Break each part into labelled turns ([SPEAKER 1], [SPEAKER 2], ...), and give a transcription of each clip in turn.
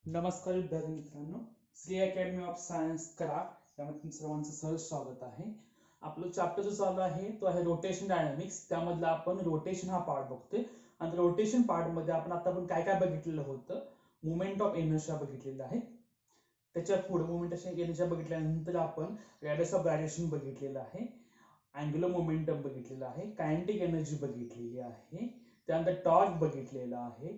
[SPEAKER 1] नमस्कार विद्यार्थी मित्रांनो, Shri academy of science craft यामध्ये तुमचं सर्वांचं सहज स्वागत आहे. आपलं चॅप्टर जो चालू आहे तो आहे रोटेशन डायनामिक्स. त्यामधला आपण रोटेशन हा पार्ट बघतोय आणि रोटेशन पार्ट मध्ये आपण काय काय बघितलेलं होतं. मुवमेंट ऑफ इनर्शिया बघितलेलं आहे. त्याच्या पुढे मुवमेंट ऑफ इनर्शिया बघितल्यानंतर आपण रेडियस ऑफ गायरेशन बघितलेलं आहे. अँग्युलर मोमेंटम बघितलेलं आहे. कायनेटिक एनर्जी बघितलेली आहे. त्यानंतर टॉर्क बघितलेला आहे.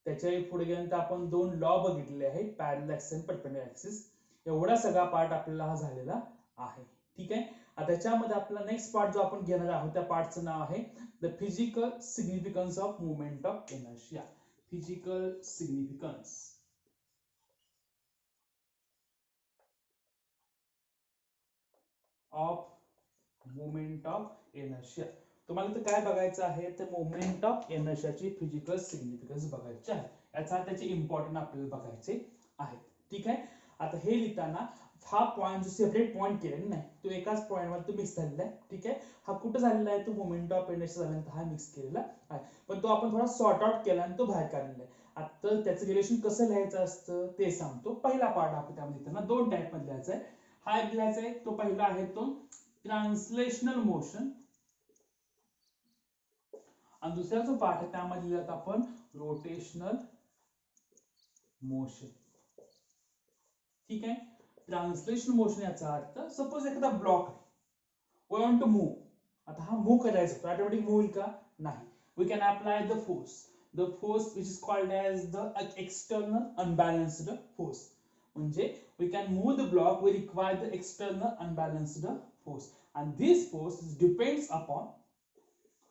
[SPEAKER 1] त्याच्या पुढे गेल्यानंतर आपण दोन लॉ बघितलेले आहेत, पॅरलल ऍक्सिस आणि परपेंडिक्युलर ऍक्सिस. एवढा सगळा पार्ट आपल्याला हा झालेला आहे. ठीक आहे. आता त्याच्यामध्ये आपला नेक्स्ट पार्ट जो आपण घेणार आहोत त्या पार्टचं नाव आहे the physical significance of movement of inertia. Physical significance of movement of inertia. तुम्हाला तर काय बघायचं आहे तर मुवमेंट ऑफ इनर्शियाची फिजिकल सिग्निफिकन्स बघायची आहे. याचा त्याचे इम्पॉर्टंट आपल्याला बघायचे आहेत. ठीक आहे. आता हे लिहिताना हा पॉईंट जो सेपरेट पॉईंट केलेला नाही तो एकाच पॉईंटवर तो मिक्स झालेला आहे. ठीक आहे. हा कुठं झालेला आहे तो मुवमेंट ऑफ इनर्शिया झाल्यानंतर हा मिक्स केलेला आहे, पण तो आपण थोडा सॉर्ट आउट केला आणि तो बाहेर काढलेला आहे. आता त्याचं रिलेशन कसं लिहायचं असतं ते सांगतो. पहिला पार्ट आपण त्यामध्ये लिहिताना दोन टाईप मध्ये लिहायचा आहे. हा एक लिहायचा आहे तो पहिला आहे तो ट्रान्सलेशनल मोशन आणि दुसरा जो पार्ट आहे त्यामध्ये लिहिलं आपण रोटेशनल मोशन. ठीक आहे. ट्रान्सलेशनल मोशन याचा अर्थ सपोज एखादा ब्लॉक आहे, वी वॉन्ट टू मूव. आता हा मूव करायचा तो ऑटोमॅटिक मूव होईल का? नाही. We can apply the force which is called as the external unbalanced force. म्हणजे we can move the block, we require the external unbalanced force and this force depends upon,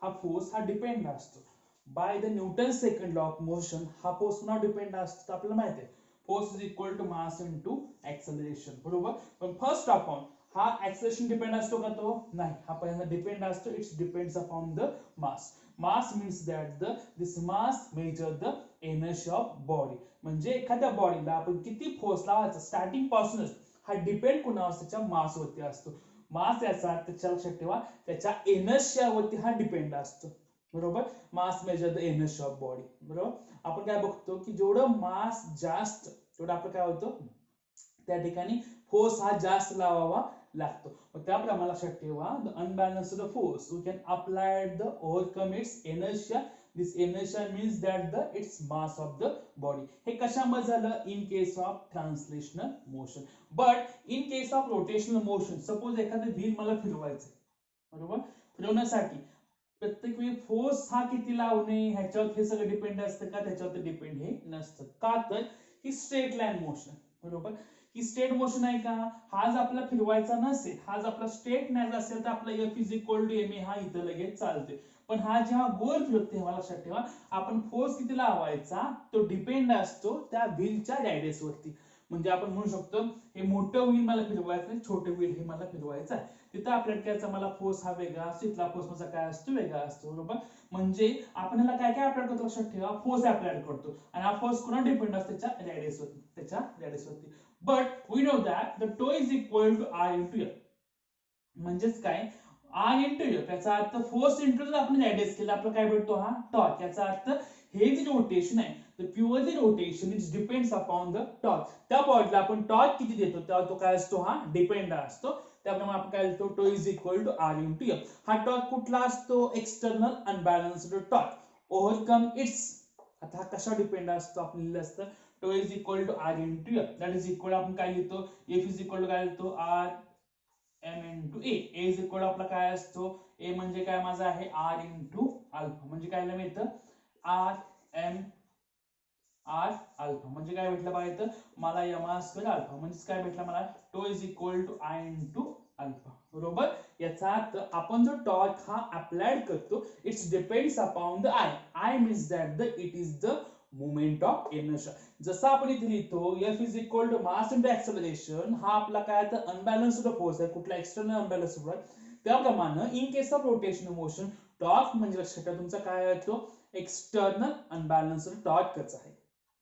[SPEAKER 1] हा force हा depend असतो by the Newton second law of motion. हा force पुन्हा depend असतो आपल्याला माहिती आहे. Force is equal to mass into acceleration, बरोबर. पण फर्स्ट अपॉन हा एक्सेलरेशन डिपेंड असतो का? तो नाही. हा पहिल्यांदा डिपेंड असतो. It's depends upon the mass. Mass means that this mass measure the energy of body. म्हणजे एखाद्या बॉडीला आपण किती फोर्स लावायचा स्टार्टिंग पासूनच हा डिपेंड कुणावर त्याच्या मासवरती असतो. मास याचा त्याच्या लक्षात ठेवा त्याच्या एनर्शियावरती हा डिपेंड असतो, बरोबर. Mass measure the energy of body, बरोबर. आपण काय बघतो की जेवढं मास जास्त तेवढं आपलं काय होतं त्या ठिकाणी फोर्स हा जास्त लावावा लागतो. त्याप्रमाणे लक्षात ठेवा the unbalanced force we can apply the overcome its inertia. This inertia means that the its mass of the body. हे कशामध्ये झालं? In case of translational motion. But in case of rotational motion suppose एखादं wheel मला फिरवायचं, बरोबर. फिरवण्यासाठी प्रत्येक वेळी फोर्स हा किती लावणे ह्याच्यावर हे सगळं डिपेंड असतं का? त्याच्यावर डिपेंड हे नसतं. का? तर ही स्ट्रेट लाईन मोशन, बरोबर. ही स्ट्रेट मोशन आहे का? हा जर आपला फिरवायचा नसेल, हा जर आपला स्ट्रेट न्यायचा असेल तर आपला F is equal to M A हा इथं लगेच चालतोय. पण हा जेव्हा गोल फिरतो तेव्हा लक्षात ठेवा आपण फोर्स किती लावायचा तो डिपेंड असतो त्या व्हीलच्या रॅडियस वरती. म्हणजे आपण म्हणू शकतो हे मोठं व्हील मला फिरवायचं आहे, छोटं व्हील हे मला फिरवायचं आहे. तिथं अप्लाय करायचा मला फोर्स हा वेगळा असतो, इथला फोर्स माझा काय असतो? वेगळा असतो, बरोबर. म्हणजे आपण ह्याला काय काय अप्लाय करतो लक्षात ठेवा. फोर्स अप्लाय करतो आणि हा फोर्स कोणा डिपेंड असतो? त्याच्या रॅडियसवरती. But we know that the tau is equal to R into F. म्हणजेच काय? आर इंटू एफ याचा अर्थ फोर्स इंटू जर आपण रॅडियस केला आपलं काय भेटतो? हा टॉर्क. याचा अर्थ हे जे रोटेशन आहे the purely rotation it depends upon the torque. त्या बॉडीला आपण टॉर्क किती देतो तेव्हा तो काय असतो? हा डिपेंड असतो. त्याप्रमाणे आपण काय लिहितो? Tau is equal to R into F. हा टॉर्क कुठला असतो? External unbalanced torque. Overcome its. आता हा कशा डिपेंड असतो? आपण लिहिलं असतं tau is equal to R into F. That is equal आपण काय लिहितो? एफ इज इक्वल टू काय लिहितो? R M into A. Is equal आपला काय असतो? ए म्हणजे काय माझा आहे? R into alpha. म्हणजे काय मिळतं? R M R alpha. म्हणजे काय भेटलं बघा इथं मला एम आर स्क्वेअर अल्फा. म्हणजे काय भेटलं मला? Tau is equal to I into alpha, बरोबर. याचा अर्थ आपण जो टॉर्क हा अप्लाइड करतो its depends upon the I. I means that the it is the moment of inertia. जसं आपण इथे लिहितो F is equal to mass into acceleration. हा आपला काय तर अनबॅलन्स्ड फोर्स आहे, कुठला एक्सटर्नल अनबॅलन्स्ड फोर्स. त्याप्रमाणे in case of rotational motion torque म्हणजे लक्षात ठेवा तुमचा काय आहे तो एक्सटर्नल अनबॅलन्स्ड टॉर्कच आहे,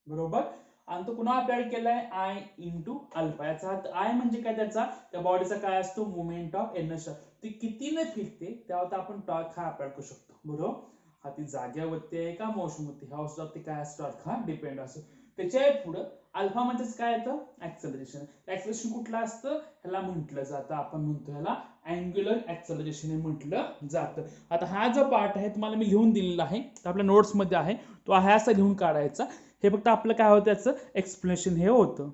[SPEAKER 1] बरोबर. आणि तो पुन्हा अप्लाय केलाय आय इंटू अल्फा. याचा अर्थ आय म्हणजे काय? त्याचा त्या बॉडीचा काय असतो? Moment of inertia. ती कितीने फिरते त्यावर आपण टॉर्क हा अप्लाय करू शकतो, बरोबर. हा ती जागेवरती आहे का मोशन वरती ह्या वरती काय असतो? टॉर्क हा डिपेंड असतो. त्याच्या पुढे अल्फा म्हणजेच काय येतं, ऍक्सेलरेशन. ऍक्सेलरेशन कुठलं असतं, ह्याला म्हटलं जातं, आपण म्हणतो ह्याला अँग्युलर ऍक्सेलरेशन हे म्हटलं जातं. आता हा जो पार्ट आहे तुम्हाला मी लिहून दिलेला आहे, आपल्या नोट्स मध्ये आहे, तो हा असा लिहून काढायचा. हे फक्त आपलं काय होतं त्याचं एक्सप्लेनेशन हे होतं.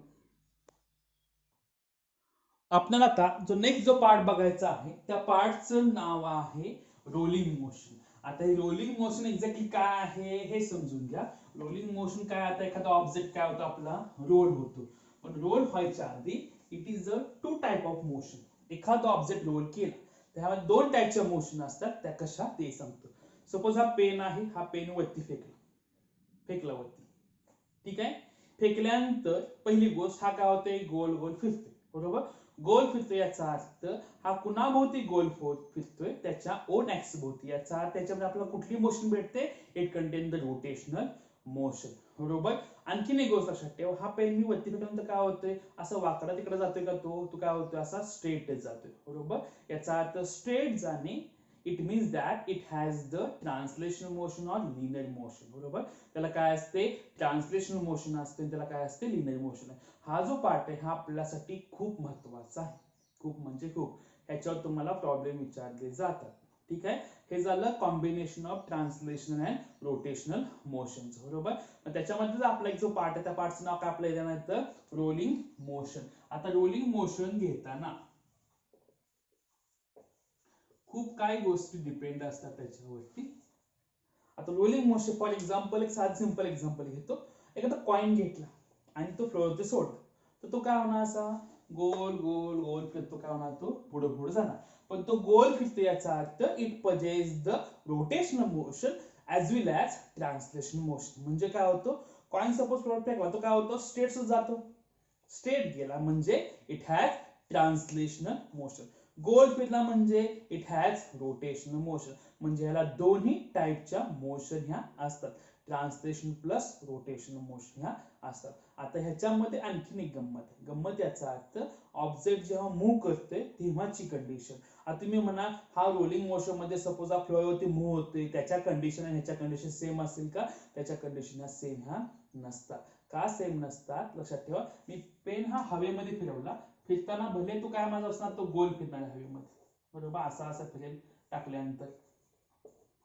[SPEAKER 1] आपल्याला आता जो नेक्स्ट जो पार्ट बघायचा आहे त्या पार्टचं नाव आहे रोलिंग मोशन. आता हे रोलिंग मोशन एक्झॅक्टली काय आहे हे समजून घ्या. रोलिंग मोशन काय, आता एखादा ऑब्जेक्ट काय होतो आपला रोल होतो, पण रोल व्हायच्या आधी it is a two type of motion. एखादा ऑब्जेक्ट रोल केला त्यामध्ये दोन टाइपच्या मोशन असतात, त्या कशा ते सांगतो. सपोज हा पेन आहे, हा पेन वरती फेकला वरती, ठीक आहे. फेकल्यानंतर पहिली गोष्ट हा काय होते, गोल गोल फिरते, बरोबर. गोल फिरतोय याचा अर्थ हा कुणाभोवती गोल फिरतोय, त्याच्या ओन ऍक्स भोवती. याचा अर्थ त्याच्यामध्ये आपल्याला कुठली मोशन भेटते, it content the rotational motion, बरोबर. आणखीन एक गोष्ट लक्षात ठेवा, हा पेन मी वरती फेकल्यानंतर काय होतोय, असं वाकडा तिकडे जातोय का तो काय होतोय, असा स्ट्रेट जातोय, बरोबर. याचा अर्थ स्ट्रेट जाणे, it means that it has the translational motion or linear motion, बरोबर. त्याला काय असते, ट्रान्सलेशनल मोशन असते, त्याला काय असते, लिनियर मोशन आहे. हा जो पार्ट आहे हा आपल्यासाठी खूप महत्वाचा आहे, खूप म्हणजे खूप. ह्याच्यावर तुम्हाला प्रॉब्लेम विचारले जातात, ठीक आहे. हे झालं combination of translational and rotational motion, बरोबर. त्याच्यामध्ये आपला एक जो पार्ट आहे त्या पार्टचं नाव काय आपल्याला येतं, रोलिंग मोशन. आता रोलिंग मोशन घेताना खूप काही गोष्टी डिपेंड असतात त्याच्यावरती. आता रोलिंग मोशन फॉर एक्झाम्पल एक साध सिंपल एक्झाम्पल घेतो. एखादा कॉइन घेतला आणि तो फ्लोअरवरती सोडतो, तर तो काय होणार, असा गोल गोल गोल फिरतो, काय होणार, तो पुढे पुढे जाणार. पण तो गोल फिरतो याचा अर्थ it possess the rotational motion as well as translation motion. म्हणजे काय होतो, कॉइन सपोज फ्लोअर फेकला तो काय होतो, स्ट्रेट जातो, स्ट्रेट गेला म्हणजे इट हॅज ट्रान्सलेशनल मोशन. गोल फिरला म्हणजे इट हॅज रोटेशनल मोशन. म्हणजे ह्याला दोन्ही टाइपच्या मोशन ह्या असतात, ट्रान्सलेशन प्लस रोटेशनल मोशन ह्या असतात. आता ह्याच्यामध्ये आणखीन एक गंमत आहे. गंमत याचा अर्थ ऑब्जेक्ट जेव्हा मूव्ह करते तेव्हाची कंडिशन. आता तुम्ही म्हणा हा रोलिंग मोशन मध्ये सपोज हा फ्लोअरवरती मूव्ह होते, त्याच्या कंडिशन आणि ह्याच्या कंडिशन सेम असेल का, त्याच्या कंडिशन ह्या सेम ह्या नसतात. का सेम नसतात लक्षात ठेवा. मी पेन हा हवेमध्ये फिरवला, फिरताना भले तो काय माझा असणार, तो गोल फिरणार हवेमध्ये, बरोबर. असा असा फिरेल, टाकल्यानंतर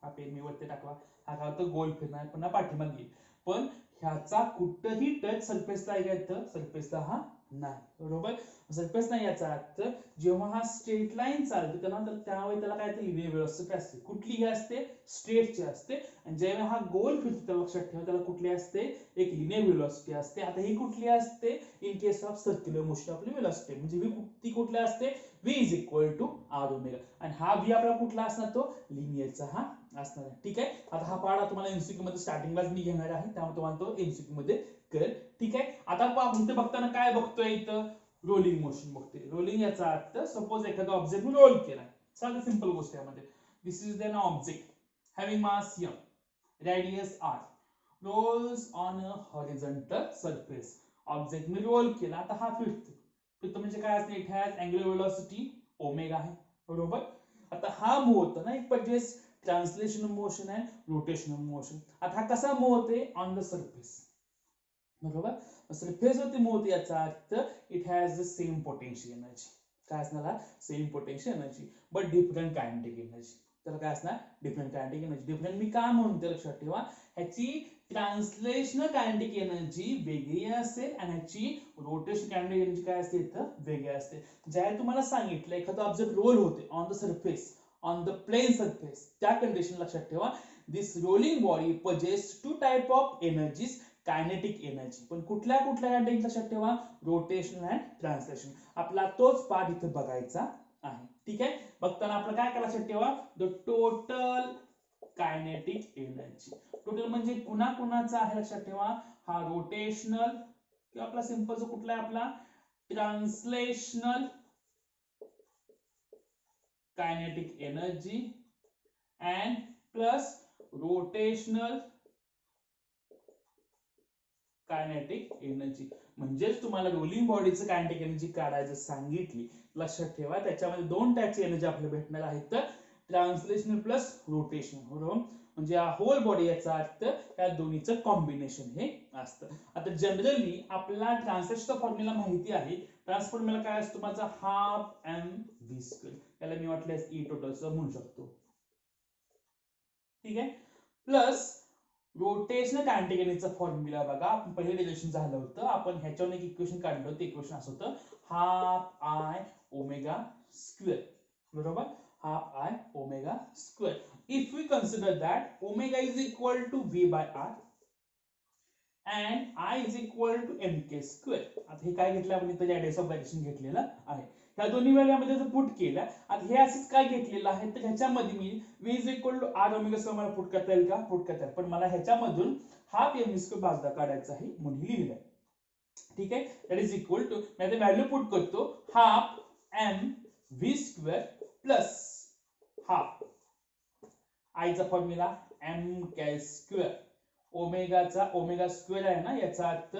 [SPEAKER 1] हा पेन मी वरती टाकला, हा काय होतं, गोल फिरणार, पुन्हा पाठीमागे येईल. पण ह्याचा कुठंही टच सरफेसला येतं, सरफेसला हा नाही, बरोबर. सरफेस नाही याचा अर्थ जेव्हा हा स्ट्रेट लाईन चालतो त्यावेळी त्याला काय लिनियर वेलोसिटी असते. कुठली असते, स्ट्रेटची असते. आणि जेव्हा हा गोल फिरतो त्याला लक्षात ठेवा, त्याला कुठली असते, एक लिनियर वेलोसिटी असते. आता ही कुठली असते, in case of circular motion आपली वेलोसिटी, म्हणजे ती कुठली असते, v is equal to R omega. आणि हा v आपला कुठला असणार, तो लिनियरचा हा असणार आहे, ठीक आहे. आता हा पार्ट तुम्हाला एमसीक्यू मध्ये स्टार्टिंगलाच मी घेणार आहे, त्यामुळे तुम्हाला तो एमसीक्यू मध्ये कर, ठीक आहे. आता आपण ते बघताना काय बघतोय, इथं रोलिंग मोशन बघतोय. रोलिंग याचा अर्थ सपोज एखादा ऑब्जेक्ट मी रोल केला, साधी सिंपल गोष्ट यामध्ये. This is an object having mass m, radius r, rolls on a horizontal surface. Object मी रोल केला, आता हा फिरतो म्हणजे काय असते, it has angular velocity omega आहे, बरोबर. आता हा मूव्ह होतो ना, एक possesses translational motion and rotational motion. आता हा कसा मूव्ह होते, ऑन द सरफेस, बरोबर. सरफेस वरती मूव्ह होते याचा अर्थ it has the same potential energy. काय असणार, same potential energy but different kinetic energy. तर काय असणार, डिफरंट कायनेटिक एनर्जी. डिफरंट मी का म्हणते लक्षात ठेवा, ह्याची ट्रान्सलेशनल कायनेटिक एनर्जी वेगळी असेल आणि ह्याची रोटेशनल कायनेटिक एनर्जी काय असते, इथं वेगळी असते. ज्या तुम्हाला सांगितलं एखादा ऑब्जेक्ट रोल होते on the surface, on the plane surface, त्या कंडिशन लक्षात ठेवा. This rolling body possesses two type of energies, kinetic energy. पण कुठल्या कुठल्या लक्षात ठेवा, रोटेशनल अँड ट्रान्सलेशन. आपला तोच पार्ट इथे बघायचा आहे, ठीक आहे. बघताना आपलं काय लक्षात ठेवा, the total kinetic energy. Total म्हणजे कुणा कुणाचा आहे लक्षात ठेवा, हा रोटेशनल किंवा आपला सिंपल जो कुठला आहे आपला translational kinetic energy and plus rotational kinetic energy. म्हणजेच तुम्हाला रोलिंग बॉडीचं कायनेटिक एनर्जी काढायचं सांगितली, लक्षात ठेवा त्याच्यामध्ये दोन टाइपची एनर्जी आपल्याला भेटणार आहेत, ट्रान्सलेशनल प्लस रोटेशनल, बरोबर. म्हणजे हा होल बॉडी याचा अर्थ या दोन्हीचं कॉम्बिनेशन हे असतं. आता जनरली आपला ट्रान्सलेशनचा फॉर्म्युला माहिती आहे. ट्रान्स फॉर्म्युला काय असतो माझा हाफ एम व्ही स्क्वेअर, याला मी वाटल्यास ई टोटलचं म्हणू शकतो. ठीक आहे. प्लस रोटेशनल कायनेटिक एनर्जीचा फॉर्म्युला बघा, आपण पहिले रिलेशन झालं होतं, आपण ह्याच्यावर एक इक्वेशन काढलं होतं. इक्वेशन असं होतं हाफ आय ओमेगा स्क्वेअर, बरोबर, half I omega square. If we consider that omega is equal to V by R and I is equal to mk square. आता हे काय घेतलं आपण इथं रेडियस ऑफ गायरेशन घेतलेलं आहे. ह्या दोन्ही व्हॅल्यूमध्ये जर पुट केलं, आता हे असंच काय घेतलेलं आहे तर ह्याच्यामध्ये मी v is equal to r omega square मला पुट करता येईल का? पुट करता येईल, पण मला ह्याच्यामधून हाफ m स्क्वेअर बाजूला काढायचा आहे म्हणून लिहिलं आहे. ठीक आहे, दॅट इज इक्वल टू मी आता व्हॅल्यू पुट करतो half m v square plus half I चा फॉर्म्युला mk स्क्वेअर, ओमेगाचा ओमेगा स्क्वेअर आहे ना, याचा अर्थ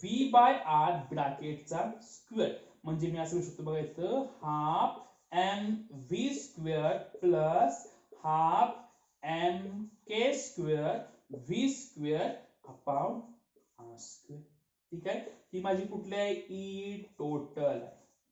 [SPEAKER 1] v बाय आर ब्रॅकेटचा स्क्वेअर, म्हणजे मी असं लिहू शकतो बघा इथं half M V square plus half M K square V square upon R square. ठीक आहे, ही माझी कुठली आहे ई टोटल,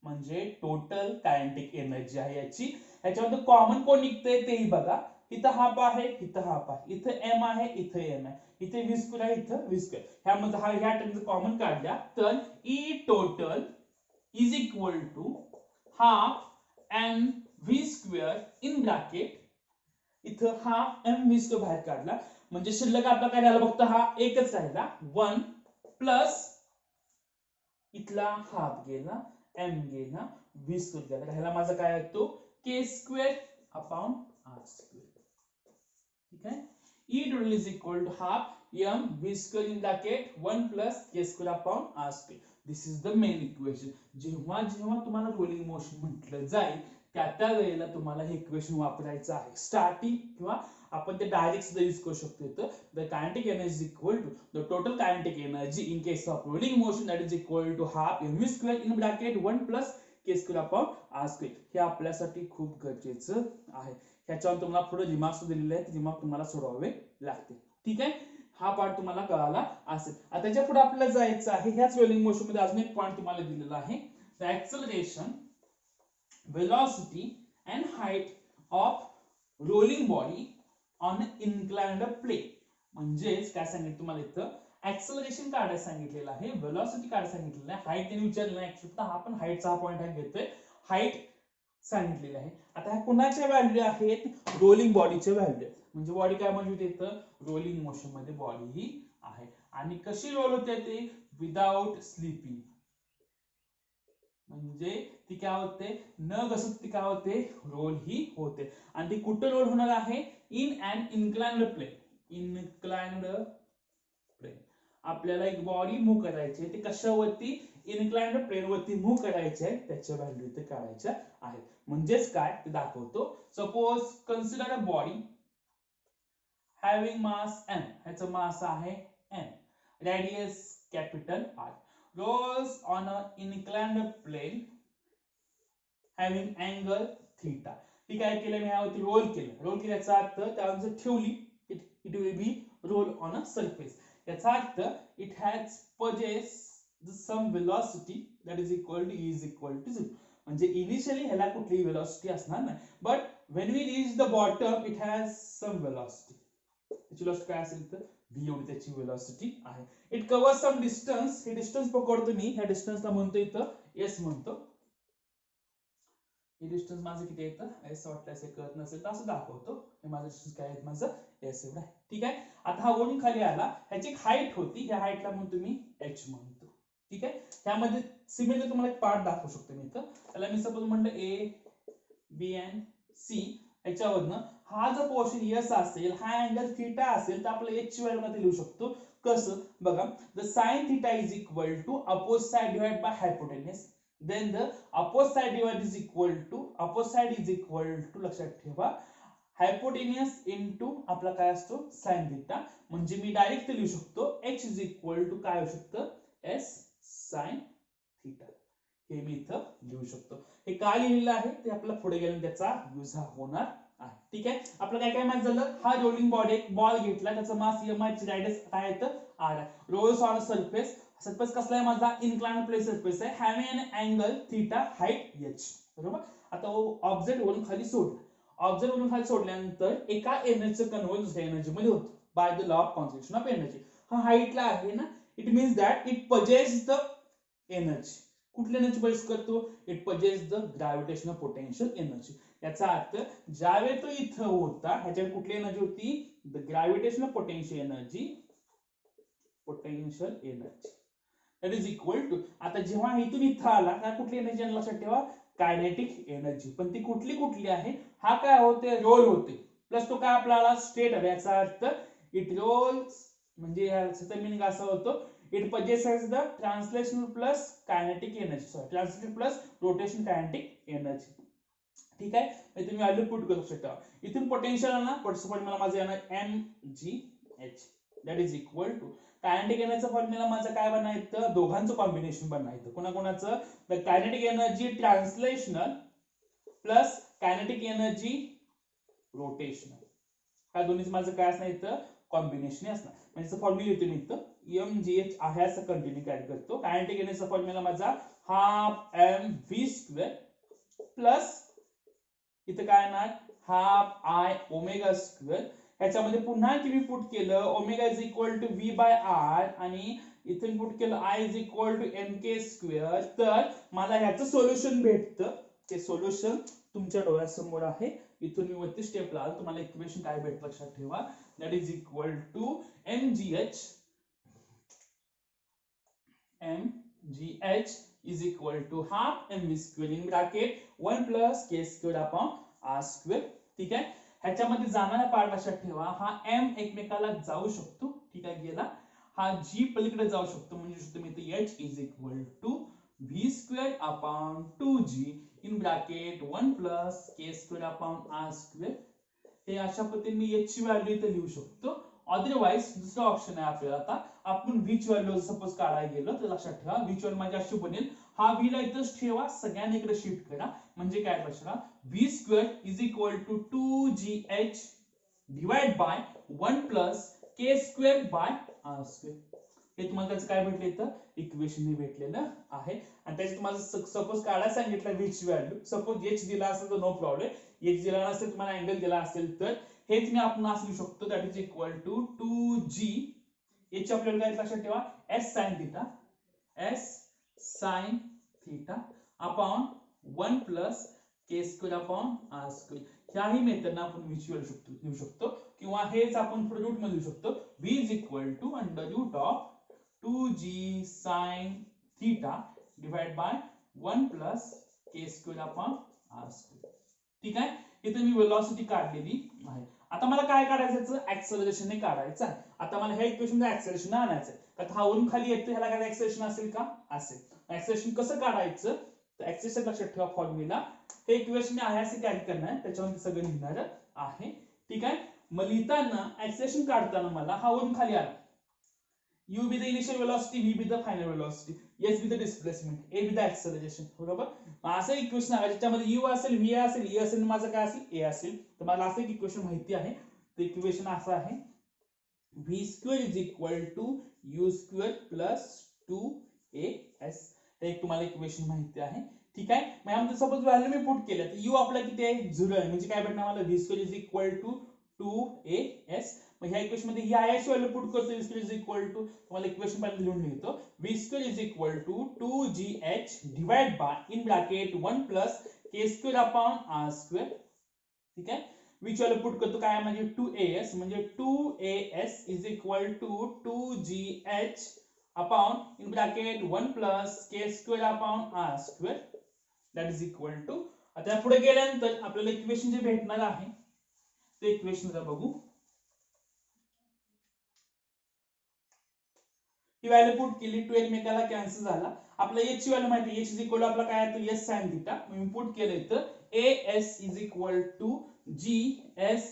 [SPEAKER 1] म्हणजे टोटल कायनेटिक एनर्जी आहे याची. ह्याच्यामध्ये कॉमन कोण निघतंय तेही बघा, इथं हाफ आहे, इथं हाफ आहे, इथं एम आहे, इथं एम आहे, इथे व्ही स्क्वेअर आहे, इथं व्ही स्क्वेअर. ह्यामध्ये हा ह्या टर्म कॉमन काढल्या तर E total is equal to half M V square in bracket, इथं हाफ एम व्ही स्क्वेअर बाहेर काढला म्हणजे शिल्लक आपला काय राहिला फक्त हा एकच राहिला 1 प्लस इथला हाफ गेला, एम गेला, व्ही स्क्वेअर गेला, राहिला माझा काय येतो के स्क्वेअर अपॉन आर स्क्वेअर. ठीक आहे, E total is equal to half m v square in bracket 1 plus k square upon r square. This is the main equation. जेव्हा जेव्हा तुम्हाला रोलिंग मोशन म्हटलं जाईल त्या वेळेला तुम्हाला हे इक्वेशन वापरायचं आहे. स्टार्टिंग किंवा आपण ते डायरेक्ट सुद्धा यूज करू शकतो. The kinetic energy equal to the total kinetic energy in case of rolling motion that is equal to half m v square in bracket 1 plus k square upon r square. हे आपल्यासाठी खूप गरजेचं आहे. ह्याच्यावर तुम्हाला पुढे रिमार्क्स दिलेले आहेत, रिमार्क तुम्हाला सोडवावे लागते. ठीक आहे, हा पार्ट तुम्हाला कळाला असेल. आता त्याच्या पुढे आपल्याला जायचं आहे. ह्याच रोलिंग मोशन मध्ये अजून एक पॉइंट तुम्हाला दिलेला आहे, the acceleration velocity and height of rolling body on inclined plane. म्हणजेच काय सांगितलं तुम्हाला इथं एक्सेलरेशन काढायला सांगितलेलं आहे, वेलोसिटी काढायला सांगितलेलं आहे, हाईट त्यांनी विचारलं नाही ऍक्च्युअली, हा पण हाईटचा पॉइंट आहे घेतोय, हाईट सांगितलेले आहे. आता ह्या कुणाच्या व्हॅल्यू आहेत, रोलिंग बॉडीच्या व्हॅल्यू आहेत. म्हणजे बॉडी काय म्हणजे इथं रोलिंग मोशन मध्ये बॉडी ही आहे. आणि कशी रोल होते ते विदाउट स्लिपिंग, म्हणजे ती काय होते न घसरता ती काय होते रोल ही होते. आणि ती कुठे रोल होणार आहे in and inclined plane. Inclined plane आपल्याला एक बॉडी मूव्ह करायची आहे, ते कशावरती इन्क्लाइन्ड प्लेन वरती मूव्ह करायचे आहे, त्याच्या व्हॅल्यू इथे काढायच्या आहेत. म्हणजेच काय ते दाखवतो. Suppose consider a body having mass m, ह्याचं मास आहे m, radius capital r, rolls on a inclined plane having angle theta. ती काय केलं मी ह्यावरती रोल केलं, रोल केल्याचा अर्थ त्यावर ठेवली it will be roll on a surface. याचा अर्थ it has possesses some velocity that is equal to e is equal to 0. म्हणजे इनिशियली ह्याला कुठलीही वेलोसिटी असणार नाही, but when we reach the bottom it has some velocity. त्याची velocity काय असेल तर v एवढी त्याची वेलोसिटी आहे. इट कव्हर्स सम डिस्टन्स, हे डिस्टन्स पकडतो मी, ह्या डिस्टन्सला म्हणतो इथं s म्हणतो. हे डिस्टन्स माझं किती येतं s, वाटलं असे कळत नसेल तर असं दाखवतो. हे माझं डिस्टन्स काय आहे, माझं s एवढं आहे. ठीक आहे, आता हा वरून खाली आला, ह्याची हाईट होती, ह्या हाईटला म्हणतो मी h म्हणतो. ठीक आहे, त्यामध्ये सिमिलर तुम्हाला एक पार्ट दाखवू शकतो मी इथं. त्याला मी सपोज म्हणलं a b and c, याच्यावरनं हा जर पोर्शन s असेल, हा अँगल थीटा असेल, तर आपल्याला h ची व्हॅल्यू मध्ये लिहू शकतो. कसं बघा, the sine theta is equal to opposite side divide by hypotenuse, then the opposite side divide is equal to opposite side is equal to, लक्षात ठेवा, हायपोटेन्यूस इनटू आपला काय असतो साइन थीटा. म्हणजे मी डायरेक्ट लिहू शकतो h इज इक्वल टू काय होऊ शकतं s साइन थीटा. हे मी इथं लिहू शकतो. हे काय लिहिलेलं आहे ते आपल्याला पुढे गेल्यानंतर त्याचा यूज होणार आहे. ठीक आहे. आपलं काय काय माहित झालं, हा रोलिंग बॉडी एक बॉल घेतला, त्याचा मास एम आहे, रायडस काय आहे तर आर आहे. रोल्स ऑन सरफेस, सरफेस कसला आहे माझा, इन्क्लाइन प्लेन सरफेस आहे, having an angle theta, height H. बरोबर. आता ऑब्जेक्ट वरून खाली सोडला, ऑब्जेक्ट वरून खाली सोडल्यानंतर एका एनर्जीचं कन्वर्ट दुसऱ्या एनर्जी मध्ये होतं bye the law of conservation of energy. हा हाईटला आहे ना, it means that it possess the energy. कुठली एनर्जी पजेस करतो, it possess the gravitational potential energy. याचा अर्थ ज्यावेळी तो इथं होता ह्याच्यावर कुठली एनर्जी होती, the gravitational potential energy, potential energy that is equal to. आता जेव्हा इथून इथं आला त्या कुठली एनर्जी लक्षात ठेवा, कायनेटिक एनर्जी. पण ती कुठली कुठली आहे, हा काय होते, रोल होते, प्लस तो काय आपल्याला स्टेट आहे. याचा अर्थ इट रोल्स, म्हणजे याचा मीनिंग असा होतो, it possesses the translational plus kinetic energy, sorry translation plus rotation kinetic energy. ठीक आहे. तुम्ही व्हॅल्यू पुट करू शकता. इथून पोटेन्शियल आहे ना, मला माझं येणार M G H that is equal to kinetic एनर्जीचा फॉर्म्युला माझं काय बनायचं, दोघांचं कॉम्बिनेशन बनायचं. कोणाकोणाचं, the kinetic energy translational plus kinetic energy rotational. ह्या दोन्हीचं माझं काय असणार इथं, कॉम्बिनेशन असणार. म्हणजे फॉर्म्युला येतो मी इथं एम जी एच आहे असं कंटिन्यू कॅरी करतो. कायनेटिक एनर्जीचा फॉर्म्युला माझा half M V square plus इथं काय येणार, हाफ आय ओमेगा स्क्वेअर. ह्याच्यामध्ये पुन्हा तुम्ही पुट केलं omega is equal to V by R आणि इथून पुट केलं I is equal to M K square, तर मला ह्याचं सोल्युशन भेटतं. ते सोल्युशन तुमच्या डोळ्यासमोर आहे. इथून मी वरती स्टेप लावल, तुम्हाला इक्वेशन काय भेटतं लक्षात ठेवा, that is equal to M G H is equal to half mv square in bracket 1 plus k square upon r square. ठीक आहे. ह्याच्यामध्ये जाणारा पार्ट लक्षात ठेवा, हा m एकमेकाला जाऊ शकतो, ठीक आहे, गेला. हा g पलीकडे जाऊ शकतो, म्हणजे तुम्ही इथे h is equal to v square upon 2g in bracket 1 plus k square upon r square. हे अशा पद्धतीने मी h ची व्हॅल्यू इथे लिहू शकतो. अदरवाइज दुसरा ऑप्शन आहे आपल्याला, आता आपण v ची व्हॅल्यू सपोज काढायला गेलो तर लक्षात ठेवा v ची व्हॅल्यू माझी अशी बनेल, हा v ला इथंच ठेवा, सगळ्यांनी इकडे शिफ्ट करा, म्हणजे काय लक्षात v square is equal to 2gh divide by 1 plus k square by r square. हे तुम्हाला त्याचं काय भेटलं इथं, इक्वेशन हे भेटलेलं आहे. आणि त्याच्यात तुम्हाला सपोज काढायला सांगितलं v ची व्हॅल्यू, सपोज h दिला असेल तर नो प्रॉब्लेम, h दिला नसेल तुम्हाला अँगल दिला असेल तर हेच मी आपण असं लिहू शकतो, that is equal to 2g h आपल्याला काय लक्षात ठेवा, s sin theta upon 1 plus k square upon r square. ह्याही मेथडने आपण v ची व्हॅल्यू लिहू शकतो, किंवा हेच आपण पुढे रूट मध्ये लिहू शकतो, v is equal to under root of 2g sin theta divide by 1 plus k square upon r square. ठीक आहे. इथे मी वेलोसिटी काढलेली आहे. आता मला काय काढायचं, ऍक्सेलरेशन ने काढायचं आहे. आता मला हे इक्वेशन मध्ये ऍक्सेलरेशन आणायचं आहे, कारण हा वरून खाली येतो, ह्याला काय ऍक्सेलरेशन असेल का, असेल. ऍक्सेलरेशन कसं काढायचं, तर ऍक्सेलरेशन लक्षात ठेवा फॉर्म्युला, हे इक्वेशन मी आहे असे कॅरी करणार, त्याच्यामध्ये सगळं लिहिणार आहे. ठीक आहे. मग लिहिताना ऍक्सेलरेशन काढताना मला हा वरून खाली आला, u be the initial velocity, v be the final velocity, s be the displacement, a be the acceleration. बरोबर. असं इक्वेशन आहे ज्याच्यामध्ये u असेल, v असेल, e असेल, माझं काय असेल, a असेल. तर मला असं एक इक्वेशन माहिती आहे. ते इक्वेशन असं आहे, v square is equal to u square plus 2as. हे एक तुम्हाला इक्वेशन माहिती आहे. ठीक आहे. मग यामध्ये सपोज व्हॅल्यू मी पुट केल्या, तर u आपला किती आहे, 0 आहे, म्हणजे काय भेटणार मला, v square is equal to 2as. मग ह्या इक्वेशन मध्ये ही आय ची व्हॅल्यू पुट करतो, v square is equal to, तुम्हाला इक्वेशन पहिल्यांदा लिहून लिहितो, v square is equal to 2gh divide by in bracket 1 plus k square upon r square. ठीक आहे. v ची व्हॅल्यू पुट करतो, काय म्हणजे 2as, म्हणजे 2as is equal to 2gh upon in bracket 1 plus k square upon r square that is equal to. आता पुढे गेल्यानंतर आपल्याला इक्वेशन जे भेटणार आहे ते इक्वेशन बघू. ही व्हॅल्यू पुट केली, 2 एकमेकाला कॅन्सल झाला. आपला h ची व्हॅल्यू माहिती आहे, h इज इक्वल टू आपला काय आहे, s sin थीटा. मी पुट केलं इथं as is equal to gs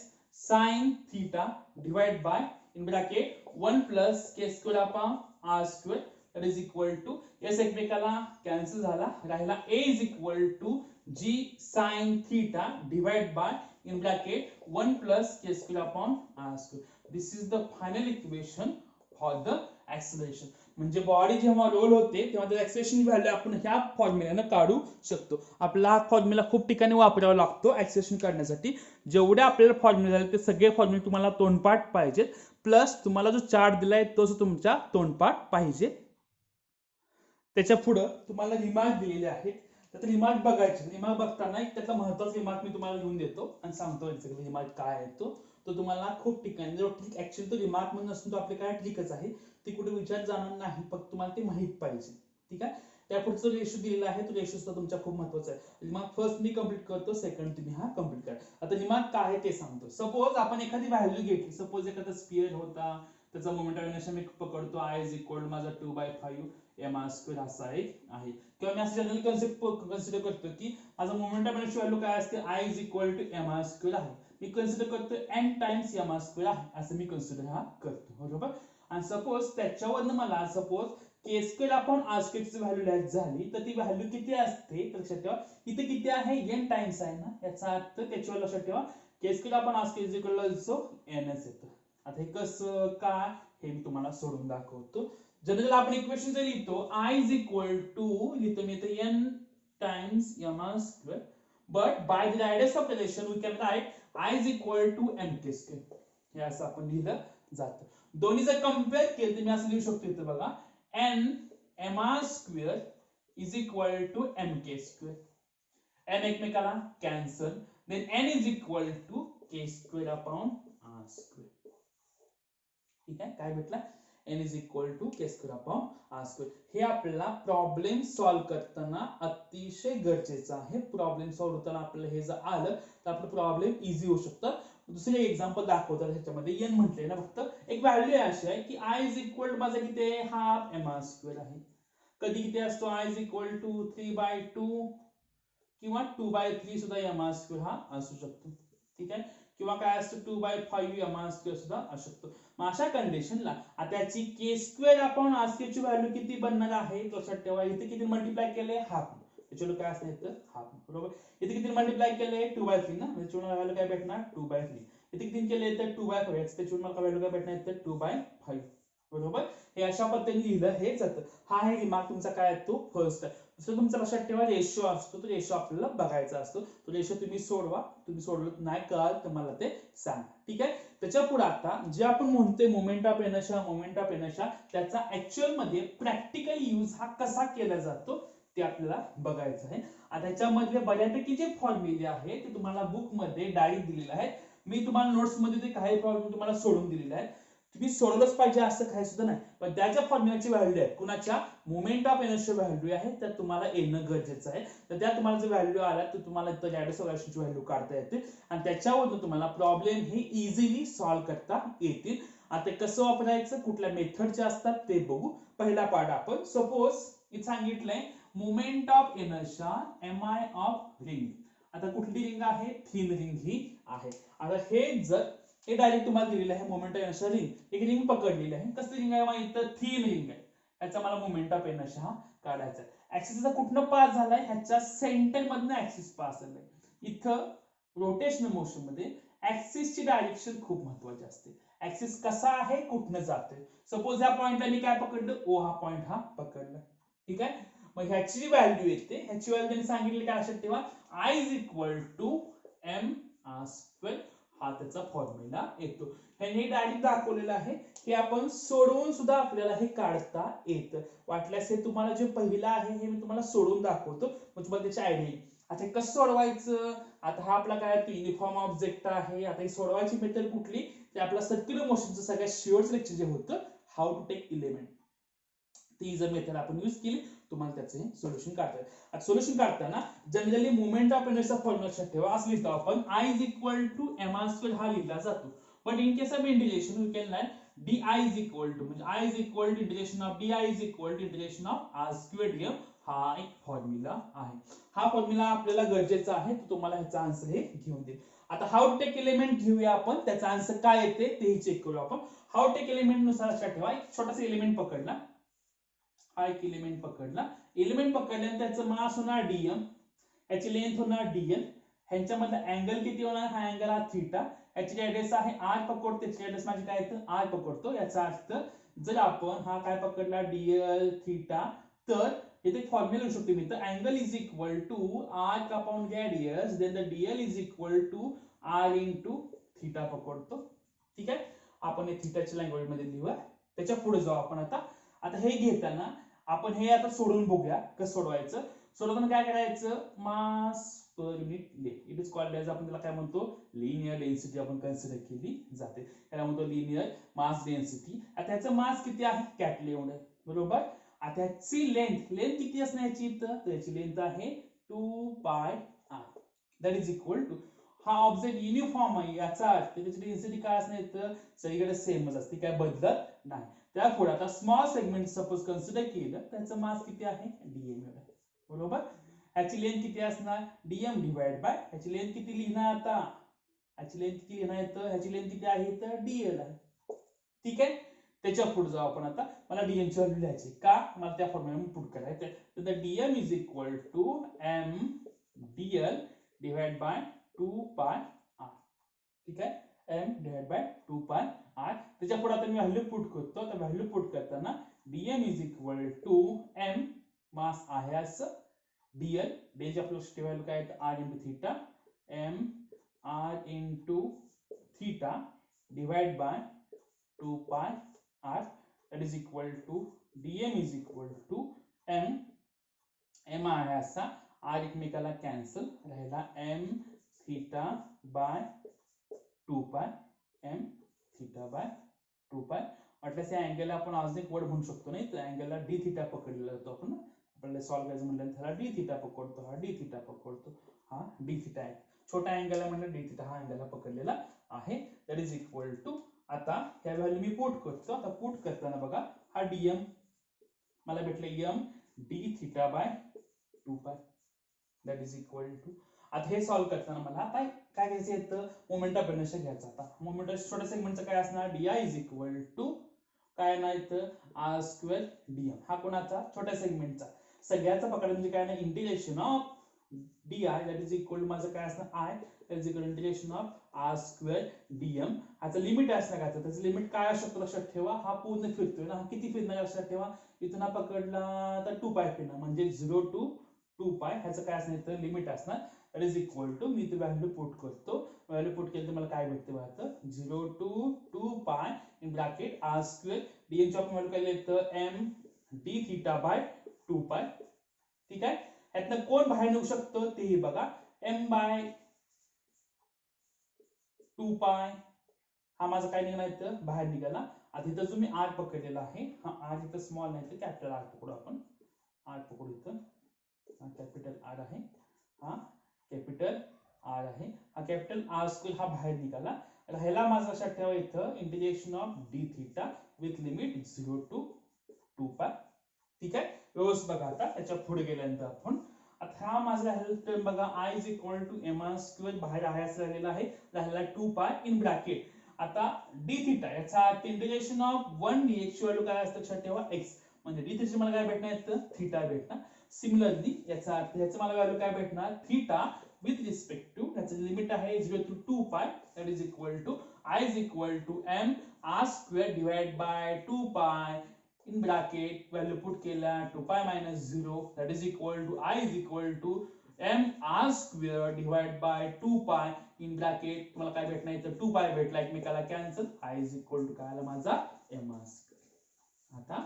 [SPEAKER 1] sin theta divide by in bracket 1 plus k square upon r square that is equal to, s एकमेकाला cancel झाला, राहिला a is equal to g sin theta divide by in bracket 1 plus k square upon r square. This is the final equation for the acceleration. म्हणजे body जेव्हा role होते तेव्हा त्या acceleration value आपण ह्या फॉर्म्युल्यानं काढू शकतो. आपला हा फॉर्म्युला खूप ठिकाणी वापरावा लागतो ऍक्सेलरेशन काढण्यासाठी. जेवढे आपल्याला फॉर्म्युला झाले ते सगळे फॉर्म्युले तुम्हाला तोंडपाठ पाहिजेत, प्लस तुम्हाला जो चार्ट दिलाय तोच तुमच्या तोंडपाठ पाहिजे. त्याच्या पुढे तुम्हाला रिमार्क दिलेले आहेत, तर रिमार्क बघायचे. रिमार्क बघताना एक त्यातला महत्त्वाचा रिमार्क मी तुम्हाला लिहून देतो आणि सांगतो रिमार्क काय आहे तो तुम्हाला खूप ठिकाणी जो ट्रिक ऍक्च्युअली तो रिमार्क म्हणून नसून तो आपली काय ट्रिकच आहे, ती कुठे विचार जाणार नाही, फक्त तुम्हाला ते माहित पाहिजे. ठीक आहे. त्या पुढचा रेशो दिलेला आहे तो रेशो सुद्धा तुमच्या खूप महत्त्वाचा आहे. रिमार्क फर्स्ट मी कंप्लीट करतो, सेकंड तुम्ही हा कंप्लीट करा. आता रिमार्क काय आहे ते सांगतो. सपोज आपण एखादी व्हॅल्यू घेतली, सपोज एखादा स्पियर होता, त्याचा मोमेंट ऑफ इनर्शिया मी पकडतो I इज इक्वल टू माझा 2/5 mr स्क्वेअर असा एक आहे. किंवा मी असं जनरल कन्सेप्ट कन्सिडर करतो की माझा मोमेंट ऑफ इनर्शिया व्हॅल्यू काय असते, I is equal to mr square आहे. मी कन्सिडर करतो n टाइम्स mr स्क्वेअर आहे, असं मी कन्सिडर हा करतो. बरोबर. आणि सपोज त्याच्यावरनं मला suppose k square upon r square ची व्हॅल्यू लिहायची झाली तर ती व्हॅल्यू किती असते तर लक्षात ठेवा इथे किती आहे, n टाइम्स आहे ना, याचा अर्थ त्याच्यावर लक्षात ठेवा k square upon r square is equal to also n's येतं. आता हे कसं काय हे मी तुम्हाला सोडून दाखवतो. जनरल आपण इक्वेशन जर लिहितो I इज इक्वल टू लिहितो मी इथे n times mr square, but by the riders of relation we can write I is equal to mk square. हे असं आपण लिहिलं जातं. दोन्ही जर कंपेअर केलं तर मी असं लिहू शकतो इथे बघा n mr square is equal to mk square. n एकमेकाला cancel, then n is equal to k square upon r square. ठीक आहे. काय भेटला, n is equal to k square upon r square. हे आपल्याला प्रॉब्लेम सॉल्व्ह करताना अतिशय गरजेचं आहे. प्रॉब्लेम सॉल्व्ह करताना आपल्याला हे जर आलं तर आपलं प्रॉब्लेम इझी होऊ शकतं. दुसरे एक्झाम्पल दाखवतात ह्याच्यामध्ये n म्हटले ना, फक्त एक व्हॅल्यू अशी आहे की I इज इक्वल टू माझा किती आहे, हाफ mr स्क्वेअर आहे. कधी किती असतो I इज इक्वल टू 3/2 किंवा 2/3 सुद्धा mr स्क्वेअर हा असू शकतो. ठीक आहे. किंवा काय असतं 2/5 mr स्क्वेअर सुद्धा असू शकतो. मग अशा कंडिशनला त्याची k square upon r square ची व्हॅल्यू किती बनणार आहे लक्षात ठेवा. इथे किती मल्टिप्लाय केले, हाफ. त्याच्यावर काय असणार इथं हाफ. बरोबर. इथे किती मल्टिप्लाय केले 2/3 ना, त्याच्यावर व्हॅल्यू काय भेटणार 2/3. इथे किती केले तर 2/5, त्याच्यावर मला व्हॅल्यू काय भेटणार इथं 2/5. बरोबर. हे अशा पद्धतीने लिहिलं हे जातं. हा आहे रिमार्क तुमचा काय तो फर्स्ट आहे. दुसरं तुमचा लक्षात ठेवा रेशो असतो, तो रेशो आपल्याला बघायचा असतो. तो रेशो तुम्ही सोडवा, तुम्ही सोडलं नाही कळाल तर मला ते सांगा. ठीक आहे. त्याच्या पुढे आता जे आपण म्हणतोय मोमेंट ऑफ इनर्शिया त्याचा ऍक्च्युअल मध्ये प्रॅक्टिकल यूज हा कसा केला जातो ते आपल्याला बघायचं आहे. आता त्याच्यामध्ये बऱ्यापैकी जे फॉर्म्युले आहेत ते तुम्हाला बुक मध्ये डायरेक्ट दिलेले आहेत. मी तुम्हाला नोट्स मध्ये ते काही फॉर्म्युले तुम्हाला सोडून दिलेले आहेत. तुम्ही सोडवलंच पाहिजे असं काही सुद्धा नाही, पण त्याच्या फॉर्म्युलाची व्हॅल्यू आहे कुणाच्या मोमेंट ऑफ इनर्शिया व्हॅल्यू आहे तर तुम्हाला येणं गरजेचं आहे. तर त्या तुम्हाला जर व्हॅल्यू आला तर तुम्हाला इथं रायडर्स ऑफ रिलेशनची व्हॅल्यू काढता येते आणि त्याच्यावरून तुम्हाला प्रॉब्लेम हे इझिली सॉल्व्ह करता येतील. आता कसं वापरायचं, कुठल्या मेथडचे असतात ते बघू. पहिला पार्ट आपण सपोज इथे सांगितलंय moment of inertia mi of ring. आता कुठली रिंग आहे, थिन रिंग ही आहे. आता हे डायरेक्ट तुम्हाला दिलेलं आहे मोमेंट ऑफ इनर्शिया रिंग. एक रिंग पकडलेली आहे, कसली रिंग आहे माहिती, थिन रिंग आहे. याचा मला मोमेंट ऑफ इनर्शिया हा काढायचा आहे. ऍक्सिसचा कुठनं पास झालाय, ह्याच्या सेंटर मधनं ऍक्सिस पास झालाय. इथं रोटेशनल मोशन मध्ये ऍक्सिसची डायरेक्शन खूप महत्वाची असते. ऍक्सिस कसा आहे, कुठनं जातोय. सपोज या पॉइंटला मी काय पकडलं, ओ हा पॉइंट हा पकडला. ठीक आहे. मग ह्याची व्हॅल्यू येते, ह्याची व्हॅल्यू त्यांनी सांगितली काय लक्षात ठेवा, I is equal to mr square. हा त्याचा फॉर्म्युला येतो. हे डायरेक्ट दाखवलेलं आहे, हे आपण सोडवून सुद्धा आपल्याला हे काढता येतं. वाटल्यास हे तुम्हाला जे पहिलं आहे हे मी तुम्हाला सोडून दाखवतो, मग तुम्हाला त्याची आयडिया येईल. आता कसं सोडवायचं, आता हा आपला काय युनिफॉर्म ऑब्जेक्ट आहे. आता ही सोडवायची मेथड कुठली, ते आपला सर्क्युलर मोशनचं सगळ्यात शेवटचं लेक्चर जे होतं हाऊ टू टेक एलिमेंट, ती जर मेथड आपण यूज केली तुम्हाला त्याचे सोल्युशन काढता येईल. आता सोल्युशन काढताना generally moment of inertia formula लक्षात ठेवा. असं लिहितो आपण I is equal to mr square हा लिहिला जातो. But in case of integration we can write di is equal to, म्हणजे I is equal to integration of di is equal to integration of r square dm. हा एक formula आहे. हा formula आपल्याला गरजेचा आहे, तो तुम्हाला ह्याचा आन्सर हे घेऊन देईल. आता हाऊ टू टेक एलिमेंट घेऊया आपण, त्याचा आन्सर काय येते तेही चेक करू आपण. हाऊ टेक एलिमेंट नुसार लक्षात ठेवा, एक छोटासा एलिमेंट पकडला, हा एक एलिमेंट पकडला. एलिमेंट पकडल्यानंतर त्याचं मास होणार dm, याची लेंथ होणार dl, ह्यांच्यामधला अँगल किती होणार, हा अँगल हा थीटा, याची रेडियस आहे आर पकडतो, त्याची रेडियस माझी काय येतं आर पकडतो. याचा अर्थ जर आपण हा काय पकडला डीएल थीटा, तर इथे फॉर्म्युला लिहू शकतो मी, तर angle is equal to R upon radius then the DL is equal to R into theta पकडतो. ठीक आहे, आपण हे थीटाच्या लँग्वेज मध्ये लिहूया. त्याच्या पुढे जाऊ आपण आता. आता हे घेताना आपण हे आता सोडून बघूया कसं सोडवायचं. सोडवताना काय करायचं, mass per unit length, it is called as, आपण त्याला काय म्हणतो लिनियर डेन्सिटी आपण कन्सिडर केली जाते, त्याला म्हणतो लिनियर मास डेन्सिटी. आता ह्याचं मास किती आहे कॅपिटल एवढं, बरोबर. आता ह्याची लेंथ किती असणार याची, तर याची लेंथ आहे 2 pi r, that is equal to, हा ऑब्जेक्ट युनिफॉर्म आहे, याचा अर्थ त्याची डेन्सिटी काय असणार, तर सगळीकडे सेमच असते, काय बदलत नाही. त्यापुढे आता स्मॉल सेगमेंट सपोज कन्सिडर केलं, त्याचं मास किती आहे dm एवढं, बरोबर. ह्याची लेंथ किती असणार dm डिवाइड बाय, ह्याची लेंथ किती लिहिणार आता, ह्याची लेंथ किती लिहिणार तर ह्याची लेंथ किती आहे तर dl आहे. ठीक आहे, त्याच्या पुढे जाऊ आपण आता. मला dm ची व्हॅल्यू लिहायची का, मला त्या फॉर्म्युला पुट करायचं, तर dm is equal to m dl divide by 2 pi r. ठीक आहे, m divide by 2 pi r. त्याच्या पुढे आता मी व्हॅल्यू पुट करतो. तर व्हॅल्यू पुट करताना dm is equal to m mass आहे असं dl, ची आपली व्हॅल्यू काय आहे r into theta, m r into theta divide by 2 pi r, that is equal to dm is equal to m आहे असा, r एकमेकाला कॅन्सल राहिला, m थीटा बाय 2 पाय, m थीटा बाय 2 पाय. म्हटल्यास या अँगलला आपण अजून एक वर्ड म्हणू शकतो नाही, तर अँगलला d थीटा पकडलेला होतो आपण, आपल्याला सॉल्व्ह करायचं म्हटलं त्याला d थीटा पकडतो, हा d थीटा पकडतो, हा d थीटा आहे. छोटा अँगल आहे म्हणजे d थीटा हा अँगलला पकडलेला आहे, दॅट इज इक्वल टू. आता ह्या व्हॅल्यू मी पुट करतो. आता पुट करताना बघा, हा dm मला भेटलं m d theta by 2 pi, that is equal to. आता हे सॉल्व्ह करताना मला आता काय घ्यायचं येतं, मोमेंट ऑफ इनर्शिया घ्यायचा. आता मोमेंट ऑफ छोट्या सेगमेंटचं काय असणार, di इज इक्वल टू काय नाही तर r स्क्वेअर dm, हा कोणाचा छोट्या सेगमेंटचा. सगळ्याचा पकडा म्हणजे काय नाही, integration of di that is equal to माझं काय असणार i, that is equal to integration of r square dm. ह्याचं लिमिट असणार काय, त्याचं लिमिट काय असू लक्षात ठेवा, हा पूर्ण फिरतोय ना, हा किती फिरणार लक्षात ठेवा, इथून हा पकडला तर 2 पाय फिरणार, म्हणजे 0 टू 2 पाय, ह्याचं काय असणार तर लिमिट असणार, दॅट इज इक्वल टू, मी इथे व्हॅल्यू पुट करतो. व्हॅल्यू पुट केलं तर मला काय भेटते बघा, 0 to 2 pi in bracket r square dm ची आपण व्हॅल्यू काय लिहितो m d theta by 2 pi. ठीक आहे, ह्यातनं कोण बाहेर निघू शकतो तेही बघा, m बाय 2 पाय हा माझा काय निघाला इथं बाहेर निघाला. आता इथं जो मी r पकडलेला आहे, हा r इथं स्मॉल नाही तर कॅपिटल r पकडू आपण, r पकडू इथं, हा कॅपिटल r आहे, हा कॅपिटल r आहे, हा कॅपिटल r स्क्वेअर हा बाहेर निघाला. राहिला माझा लक्षात ठेवा इथं integration of d theta with limit 0 to 2 pi. ठीक आहे, व्यवस्थित बघा. आता त्याच्या पुढे गेल्यानंतर आपण आता हा माझा टर्म बघा, i is equal to m r square बाहेर आहे असं राहिलेला आहे, राहिला 2 पाय इन ब्रॅकेट. आता d थीटा याचा इंटिग्रेशन ऑफ 1 dx ची व्हॅल्यू काय असतं लक्षात ठेवा x, म्हणजे d थीटा मला काय भेटणार तर थीटा भेटणार. सिमिलरली याचा अर्थ याचं मला व्हॅल्यू काय भेटणार थीटा विथ रिस्पेक्ट टू, याचं लिमिट आहे 0 to 2 pi, that is equal to i is equal to m r square divide by 2 pi in bracket value put केला 2 pi minus 0 that is equal to I is equal to m r square divided by 2 pi in bracket तुम्हाला काय भेटणार इथं 2 pi भेटला, एकमेकाला cancel, I is equal to काय आला माझा m r square. आता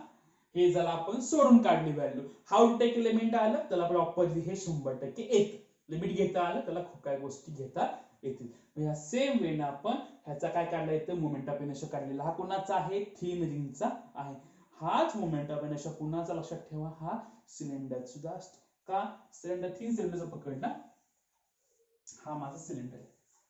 [SPEAKER 1] हे जर आपण सोडून काढली value, how to take element आलं त्याला प्रॉपरली हे 100% येतं, लिमिट घेता आलं त्याला खूप काही गोष्टी घेता येतील. या सेम वेने आपण ह्याचा काय काढला येतं मोमेंट ऑफ इनर्शिया काढलेला, हा कोणाचा आहे थिन रिंगचा आहे. हाच मोमेंट ऑफ इनर्शिया पुन्हाचा लक्षात ठेवा हा सिलेंडर सुद्धा असतो, का सिलेंडर थिन सिलेंडरचा पकडला, हा माझा सिलेंडर आहे,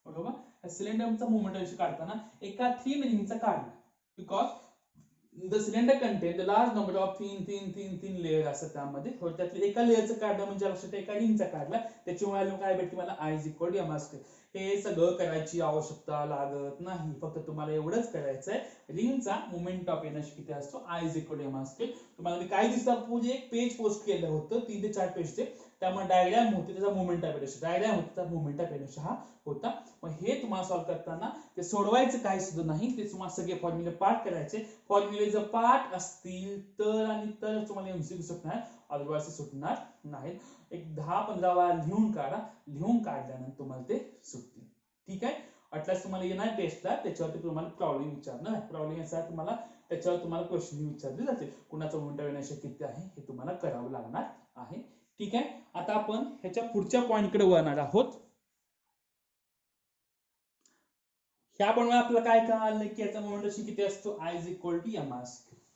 [SPEAKER 1] बरोबर. सिलेंडरचा मोमेंट ऑफ इनर्शिया काढताना एका थिन रिंगचा काढला, because the cylinder content the large number of thin layer असतात, त्यामध्ये त्यातल्या एका लेयरचं काढलं म्हणजे लक्षात एका रिंगचा काढला, त्याची व्हॅल्यू काय भेटते मला i is equal to m r square. हे सगळं करायची आवश्यकता लागत नाही. फक्त तुम्हाला एवढंच करायचंय, रिंगचा मोमेंट ऑफ इनर्शिया किती असतो, I is equal to m असते. तुम्हाला मी काय दिसतं, पूर्ण एक पेज पोस्ट केलं होतं 3 ते 4 पेजचे, त्यामुळे डायग्राम होते, त्याचा मोमेंट ऑफ इनर्शिया डायग्राम होता, त्याचा मोमेंट ऑफ इनर्शिया हा होता. मग हे तुम्हाला सॉल्व्ह करताना ते सोडवायचं काय सुद्धा नाही, ते तुम्हाला सगळे फॉर्म्युले पाठ करायचे. फॉर्म्युले जर पाठ असतील तर आणि तर तुम्हाला एमसीक्यू सुटणार, अदरवाईज सुटणार नाही. एक 10-15 वेळा लिहून काढा, लिहून काढल्यानंतर तुम्हाला ते सुटतील. ठीक आहे. अटलास तुम्हाला येणार टेस्टला, त्याच्यावरती तुम्हाला प्रॉब्लेम विचारणार आहे. प्रॉब्लेम याचा तुम्हाला त्याच्यावर तुम्हाला क्वेश्चन विचारले जातील. कुणाचा मोमेंट ऑफ इनर्शिया किती आहे हे तुम्हाला करावं लागणार आहे. ठीक आहे. आता आपण ह्याच्या पुढच्या पॉइंटकडे वळणार आहोत. ह्याप्रमाणे आपल्याला काय कळालं की याचा मोमेंट ऑफ किती असतो, I is equal to m r².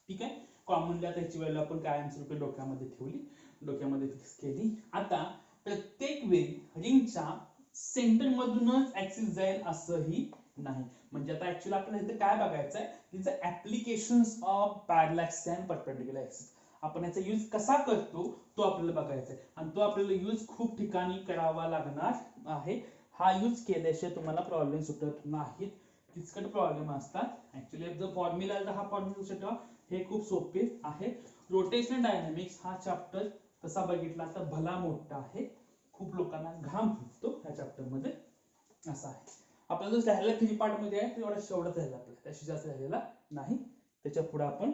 [SPEAKER 1] ठीक आहे. कॉमनली आता ह्याची व्हॅल्यू आपण कायमस्वरूपी डोक्यामध्ये ठेवली, डोक्यामध्ये फिक्स केली. आता प्रत्येक वेळी रिंगच्या सेंटर मधूनच ऍक्सिस जाईल असंही नाही. म्हणजे आता ऍक्च्युअली आपल्याला इथे काय बघायचं आहे, तिचं applications of parallel axis and perpendicular axis. आपण याचा यूज कसा करतो तो आपल्याला बघायचा आहे, आणि तो आपल्याला यूज खूप ठिकाणी करावा लागणार आहे. हा यूज केल्याशिवाय तुम्हाला प्रॉब्लेम सुटत नाहीत, किचकट प्रॉब्लेम असतात. ऍक्च्युअली जर फॉर्म्युला हा फॉर्म्युला सुटवा, हे खूप सोपे आहे. रोटेशनल डायनामिक्स हा चॅप्टर तसा बघितला तर भला मोठा आहे, खूप लोकांना घाम फुटतो या चॅप्टर मध्ये, असं आहे. आपल्याला जो राहिला 3 पार्ट मध्ये आहे तेवढा शेवटच राहिला, आपल्याला त्याशी जास्त राहिलेला नाही. त्याच्या पुढे आपण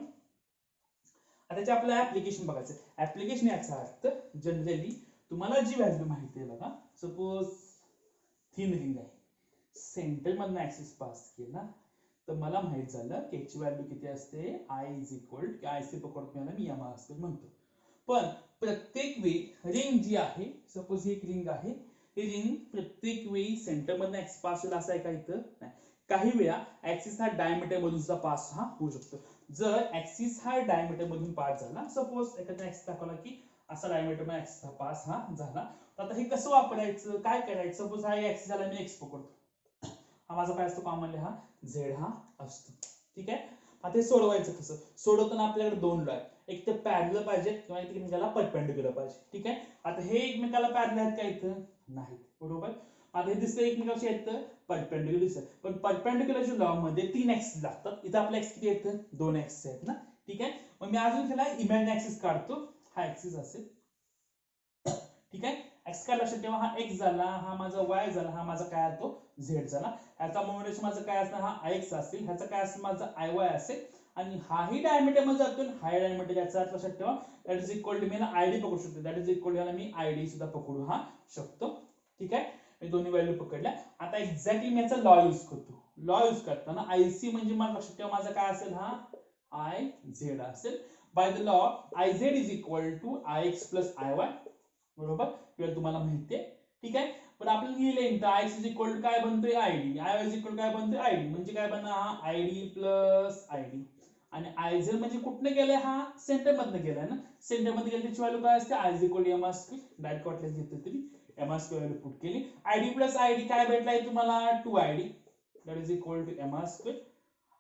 [SPEAKER 1] त्याचे आपल्याला ऍप्लिकेशन बघायचं. ऍप्लिकेशन याचा अर्थ जनरली तुम्हाला जी व्हॅल्यू माहिती आहे बघा, सपोज थिन रिंग आहे, सेंटर मधनं ऍक्सिस पास केला तर मला माहित झालं की याची व्हॅल्यू किती असते, I is equal to IC पकडतो मी m r² म्हणतो. पण प्रत्येक वेळी रिंग जी आहे, सपोज ही एक रिंग आहे, ही रिंग प्रत्येक वेळी सेंटर मधनं ऍक्सिस पास होईल असं आहे का, इथं नाही. काही वेळा ऍक्सिस हा डायमीटर मधून सुद्धा पास हा होऊ शकतो. जर ऍक्सिस हा डायमीटर मधून पास झाला, सपोज एखादा ऍक्सिस दाखवला की असा डायमीटर मध्ये ऍक्सिस हा पास हा झाला, तर आता हे कसं वापरायचं, काय करायचं. सपोज हा ऍक्सिस झाला, मी एक्स पकडतो, हा माझा काय असतो कॉमनली, हा झेड हा असतो. ठीक आहे. आता हे सोडवायचं कसं, सोडवताना आपल्याकडे 2 लॉ आहेत, एक तर पॅरलल पाहिजे किंवा एकमेकाला परपेंडिक्युलर पाहिजे. ठीक आहे. आता हे एकमेकाला पॅरलल आहेत का, इथं नाही, बरोबर. आता हे दिसतं एकमेकाशी आहेत तर परपेंडिक्युलर दिसत, पण परपेंडिक्युलरच्या लॉ मध्ये 3 ऍक्सिस लागतात. इथं आपला एक्स किती येतं, 2 ऍक्सिस आहेत ना. ठीक आहे. मग मी अजून त्याला इमॅजिन ऍक्सिस काढतो, हा ऍक्सिस असेल. ठीक आहे. एक्स काय लक्षात ठेवा, हा एक्स झाला, हा माझा वाय झाला, हा माझा काय तो झेड झाला. ह्याचा मोमेंट माझं काय असणार, हा x असेल, ह्याचा काय असेल माझा iy असेल, आणि हाही डायमीटर मध्ये जातो, हाय डायमीटर याचा अर्थ लक्षात ठेवा, दॅट इज इक्वल टू मी आयडी पकडू शकतो, दॅट इज इक्वल टू मी आयडी सुद्धा पकडू हा शकतो. ठीक आहे. मी दोन्ही व्हॅल्यू पकडल्या. आता एक्झॅक्टली मी याचा लॉ यूज करतो. लॉ यूज करताना आयसी म्हणजे मला लक्षात ठेवा माझा काय असेल, हा आय झेड असेल. By the law I Z is equal to I X plus I Y, बरोबर, किंवा तुम्हाला माहितीये. ठीक आहे. पण आपण लिहिले I X is equal to काय बनतोय, ID, I is equal to बनतोय, आयडी, म्हणजे काय बनणार, हा आयडी प्लस आयडी. आणि आय झेड म्हणजे कुठनं गेलाय, हा सेंटर मधनं गेलाय ना, सेंटर मध्ये गेला त्याची व्हॅल्यू काय असते, I is equal to M R square, direct वाटल्यास घेतलं तरी M R square value put केली. आयडी प्लस आयडी काय भेटलाय तुम्हाला, 2id, that is equal to M R square.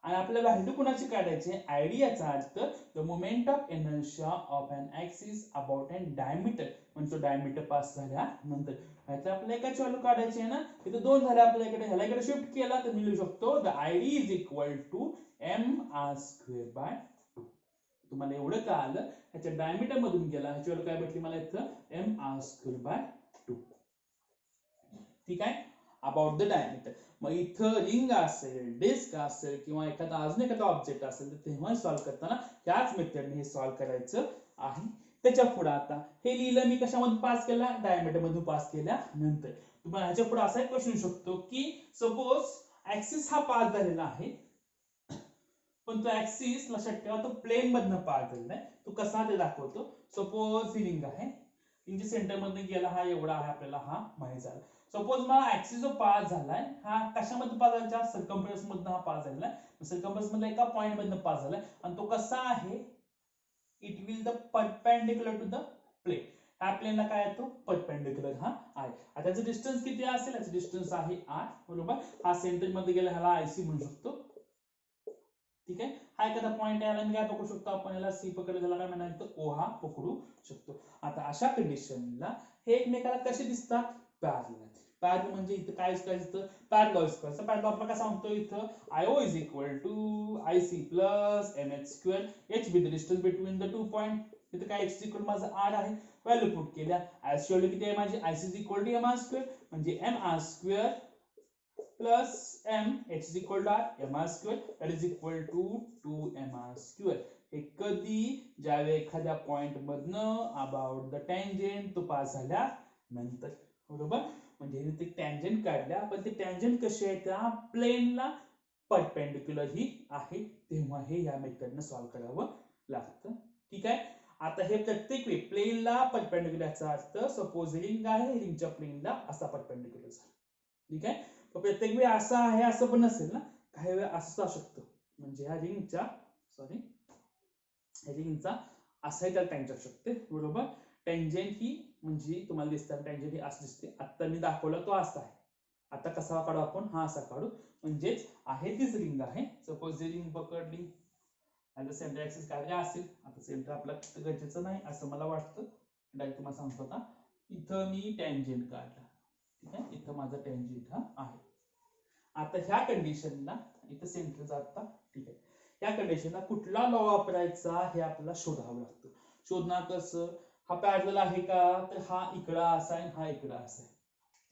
[SPEAKER 1] आणि आपल्याला व्हॅल्यू कोणाची काढायची, आयडी याचा अर्थ the moment of inertia of an axis about an diameter, म्हणजे तो डायमीटर पास झाल्यानंतर. ह्याच्या आपल्याला एकाची व्हॅल्यू काढायची आहे ना, इथे 2 झाले आपल्याकडे, ह्याला इकडे शिफ्ट केला तर मी लिहू शकतो the ID is equal to M R square by 2. तुम्हाला एवढं कळालं, ह्याच्या डायमीटर मधून गेला, ह्याची व्हॅल्यू काय भेटली मला इथं, एम आर स्क्वेअर बाय 2. ठीक आहे. About the diameter. मग इथं रिंग असेल, डिस्क असेल, किंवा अजून एखादा ऑब्जेक्ट असेल, तर तेव्हा सॉल्व्ह करताना याच मेथडने हे सॉल्व्ह करायचं आहे. त्याच्या पुढे आता हे लिहिलं मी कशामध्ये पास केला, डायमीटर मधून पास केल्यानंतर तुम्हाला ह्याच्या पुढे असा एक क्वेश्चन येऊ शकतो की सपोज ऍक्सिस हा पास झालेला आहे, पण तो ऍक्सिस लक्षात ठेवा तो प्लेन मधनं पास झालेला आहे. तो कसा ते दाखवतो. सपोज ही रिंग आहे, रिंगच्या सेंटर मधनं गेला, हा एवढा आहे आपल्याला हा माहित झाला. सपोज मला ऍक्सिस जो पास झालाय, हा कशामध्ये पास झाला, सर्कम्फरन्स मधनं हा पास झालाय, सर्कम्फरन्स मधल्या एका पॉइंट मधनं पास झालाय, आणि तो कसा आहे, it will the perpendicular to the plane. ह्या प्लेनला काय येतो, परपेंडिक्युलर हा आहे. आता त्याचं डिस्टन्स किती असेल, याचं डिस्टन्स आहे r, बरोबर. हा सेंटर मध्ये गेला, ह्याला आयसी म्हणू शकतो. ठीक आहे. हा एखादा पॉइंट आहे, याला मी काय पकडू शकतो, आपण याला सी पकडलं, त्याला काय म्हणायचं, ओ हा पकडू शकतो. आता अशा कंडिशनला हे एकमेकाला कसे दिसतात, पॅरलल. पॅरल म्हणजे इथं काय यूज करायचं, पॅरल यूज करायचं. पॅरल आपला काय सांगतो इथं, IO is equal to IC plus MH square, H B the distance between the 2 point. इथं काय x इक्वल माझा r आहे, व्हॅल्यू पुट केल्या. ऍज शेवटी किती आहे माझी, IC is equal to mr square, म्हणजे mr square plus m, h is equal to r, mr square that is equal to 2mr square. हे कधी, ज्यावेळी एखाद्या पॉइंट मधनं अबाउट द टँजेंट तो पास झाल्यानंतर, बरोबर. म्हणजे ते टँजेंट काढल्या, पण ते टँजेंट कशी आहे, त्या प्लेनला परपेंडिक्युलर ही आहे, तेव्हा हे या मेथडनं सॉल्व्ह करावं लागतं. ठीक आहे. आता हे प्रत्येक वेळी प्लेनला परपेंडिक्युलर याचा अर्थ, सपोज रिंग आहे, रिंगच्या प्लेनला असा परपेंडिक्युलर झाला. ठीक आहे. प्रत्येक वेळी असं आहे असं पण नसेल ना, काही वेळा असं असू शकतं. म्हणजे ह्या रिंगचा असाही त्याला टँजेंट असू शकते, बरोबर. टँजेंट ही म्हणजे तुम्हाला दिसतं, टँजेंट ही असं दिसते. आता मी दाखवलं तो असा आहे. आता कसा काढू आपण, हा असा काढू. म्हणजेच आहे तीच रिंग आहे. सपोज ही रिंग पकडली, आता सेंटर ऍक्सिस काय असेल, आता सेंटर आपला गरजेचं नाही असं मला वाटतं, डायरेक्ट तुम्हाला सांगतो. आता इथं मी टँजेंट काढला, ठीक आहे. इथं माझा टँजेंट हा आहे. आता ह्या कंडिशनला इथं सेंटर जाता, ठीक आहे. या कंडिशनला कुठला लॉ वापरायचा हे आपल्याला शोधावं लागतं. शोधणार कसं, हा पॅरलल आहे का, तर हा इकडा असा आहे, हा इकडा असा आहे.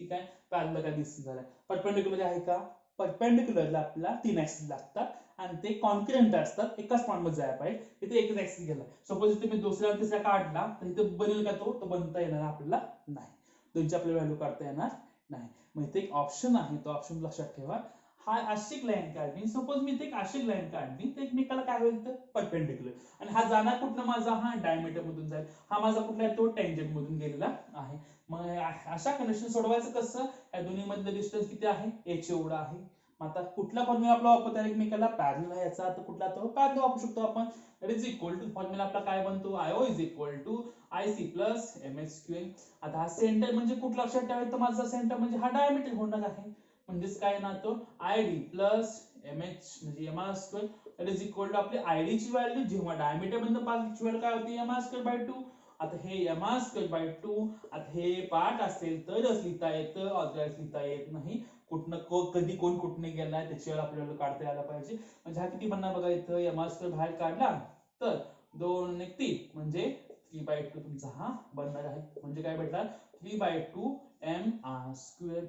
[SPEAKER 1] ठीक आहे. पॅरलल काय दिसून झालाय, परपेंडिक्युलर आहे का, परपेंडिक्युलरला आपल्याला 3 ऍक्सिस लागतात आणि ते कॉन्करंट असतात, एकाच पॉइंट मध्ये जायला पाहिजे. इथे एकच ऍक्सिस गेला, सपोज इथे मी दुसऱ्या तिसऱ्या काढला तर इथे बनेल का, तो बनता येणार आपल्याला नाही, दोनची आपल्याला व्हॅल्यू काढता येणार नाही. मग इथे एक ऑप्शन आहे, तो ऑप्शन लक्षात ठेवा. हा आशिक लाईन काढली, सपोज मी इथे एक आशिक लाईन काढली, तर एकमेकाला काय होईल तर परपेंडिक्युलर. आणि हा जाणार कुठनं माझा, हा डायमीटर मधून जाईल. हा माझा कुठला आहे, तो टँजेंट मधून गेलेला आहे. मग अशा कंडिशन सोडवायचं कसं, या दोन्ही मधलं डिस्टन्स किती आहे, h एवढा आहे. मग आता कुठला फॉर्म्युला आपला वापरता एकमेकाला, पॅरलल आहे याचा अर्थ कुठला, तो पॅरलल वापरू शकतो आपण. That is equal to, formula आपला काय बनतो, IO is equal to IC plus MH square. आता हा सेंटर म्हणजे कुठला लक्षात ठेवायचं, माझा सेंटर म्हणजे हा डायमीटर होणार आहे. म्हणजेच काय ना, तो ID प्लस MH म्हणजे mr square that is equal to आपली ID ची व्हॅल्यू, जेव्हा डायमीटर मधनं पास व्हॅल्यू काय होती, mr स्क्वेअर बाय 2. आता हे mr स्क्वेअर बाय 2, आता हे पार्ट असेल तरच लिहिता येतं, अदरवाईज लिहिता येत नाही. कुठनं कधी कोण कुठने गेलाय त्याच्यावर आपल्याला काढता यायला पाहिजे. म्हणजे हा किती बनणार बघा, इथं mr स्क्वेअर बाहेर काढला तर 2 1 3 म्हणजे 3/2 तुमचा हा बनणार आहे. म्हणजे काय भेटणार, 3/2 mr स्क्वेअर.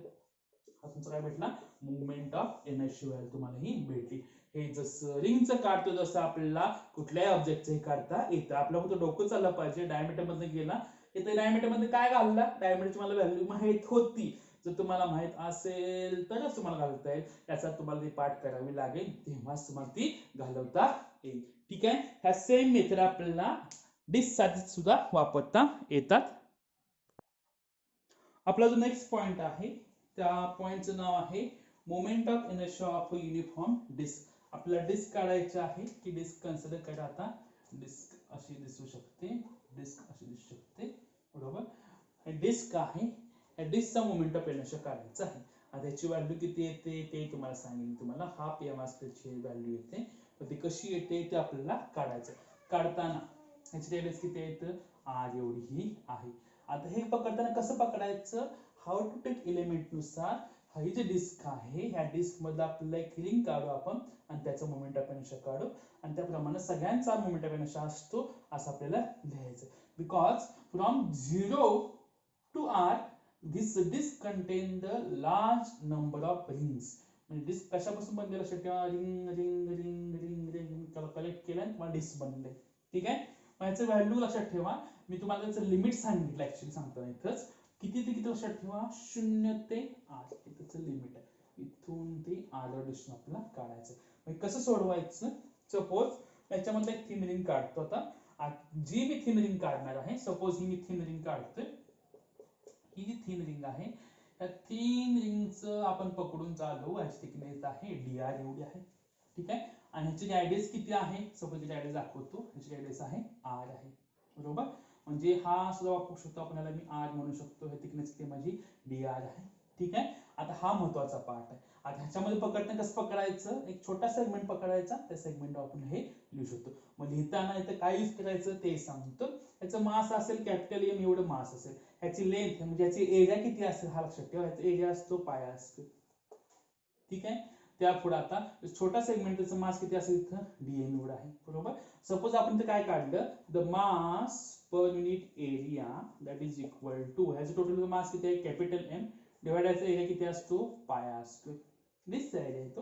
[SPEAKER 1] हा तुमचा काय भेटला, मुवमेंट ऑफ इनर्शिया व्हॅल्यू तुम्हाला ही भेटली. हे जसं रिंगचं काढतो तसं आपल्याला कुठल्याही ऑब्जेक्टचं काढता येतं. आपलं फक्त डोकं चाललं पाहिजे, डायमीटर मध्ये गेला, इथे डायमीटर मध्ये काय घालला, डायमीटरची मला व्हॅल्यू माहित होती. जर तुम्हाला माहित असेल तरच तुम्हाला घालता येईल, त्याचा तुम्हाला ती पाठ करावी लागेल, तेव्हाच तुम्हाला ती घालवता येईल. ठीक आहे. ह्या सेम मेथड आपल्याला डिस्क साठी सुद्धा वापरता येतात. आपला जो नेक्स्ट पॉइंट आहे, त्या पॉइंटचं नाव आहे moment of inertia of uniform disc. आपल्याला डिस्क काढायची आहे, की डिस्क कन्सिडर करा. आता डिस्क अशी दिसू शकते, डिस्क अशी दिसू शकते, बरोबर. हे डिस्क आहे, या डिस्कचा मोमेंट ऑफ इनर्शिया काढायचा आहे. आता याची व्हॅल्यू किती येते ते तुम्हाला सांगेन, तुम्हाला हाफ mr स्क्वेअरची व्हॅल्यू येते, तर ती कशी येते ते आपल्याला काढायचं. काढताना याची रेडियस किती येतं, r एवढी ही आहे. आता हे पकडताना कसं पकडायचं, हाऊ टू टेक एलिमेंट नुसार. ही जी डिस्क आहे, ह्या डिस्क मधला आपल्याला एक रिंग काढू आपण आणि त्याचा मोमेंट ऑफ इनर्शिया काढू, आणि त्याप्रमाणे सगळ्यांचा मोमेंट ऑफ इनर्शिया असतो असं आपल्याला लिहायचं. Because from 0 to r this disk contain the large number of rings. म्हणजे डिस्क कशापासून बनले लक्षात ठेवा, ring ring ring ring ring collect केलं तुम्हाला डिस्क बनले. ठीक आहे. याचं व्हॅल्यू लक्षात ठेवा, मी तुम्हाला त्याचं लिमिट सांगितलं ऍक्च्युअली सांगताना इथंच, किती ते किती लक्षात ठेवा, 0 ते r इथंच लिमिट आहे. इथून ते r डिस्टन्स आपल्याला काढायचं. म्हणजे कसं सोडवायचं, सपोज याच्यामध्ये एक थिन रिंग काढतो. आता जी मी थिन रिंग काढणार आहे, सपोज ही मी थिन रिंग काढतोय, ही जी थिन रिंग आहे, या थिन रिंगचं आपण पकडून चालू, याची थिकनेस आहे dr एवढी आहे. ठीक आहे. आणि ह्याची रॅडियस किती आहे, सपोज रॅडियस दाखवतो, ह्याची रॅडियस आहे r आहे, बरोबर. म्हणजे हा सुद्धा वापरू शकतो आपण, याला मी r म्हणू शकतो. हे थिकनेस किती माझी dr आहे. ठीक आहे. आता हा महत्वाचा पार्ट आहे. आता ह्याच्यामध्ये पकडताना कसं पकडायचं, एक छोटा सेगमेंट पकडायचा, त्या सेगमेंट आपण हे लिहू शकतो. मग लिहिताना इथे काय यूज करायचं ते सांगतो. ह्याचं मास असेल कॅपिटल एम एवढं मास असेल, ह्याची लेंथ म्हणजे ह्याची एरिया किती असेल हा लक्षात ठेवा, ह्याचा एरिया असतो पाय असतो. ठीक आहे. त्यापुढे आता छोटा सेगमेंट त्याचं मास किती असेल इथं डीएम एवढं आहे. बरोबर. सपोज आपण इथं काय काढलं, the mass per unit area that is equal to, ह्याचं टोटल मास किती आहे कॅपिटल एम डिवाइड ह्याचा एरिया किती असतो पाय असतो. दिस एरिया येतो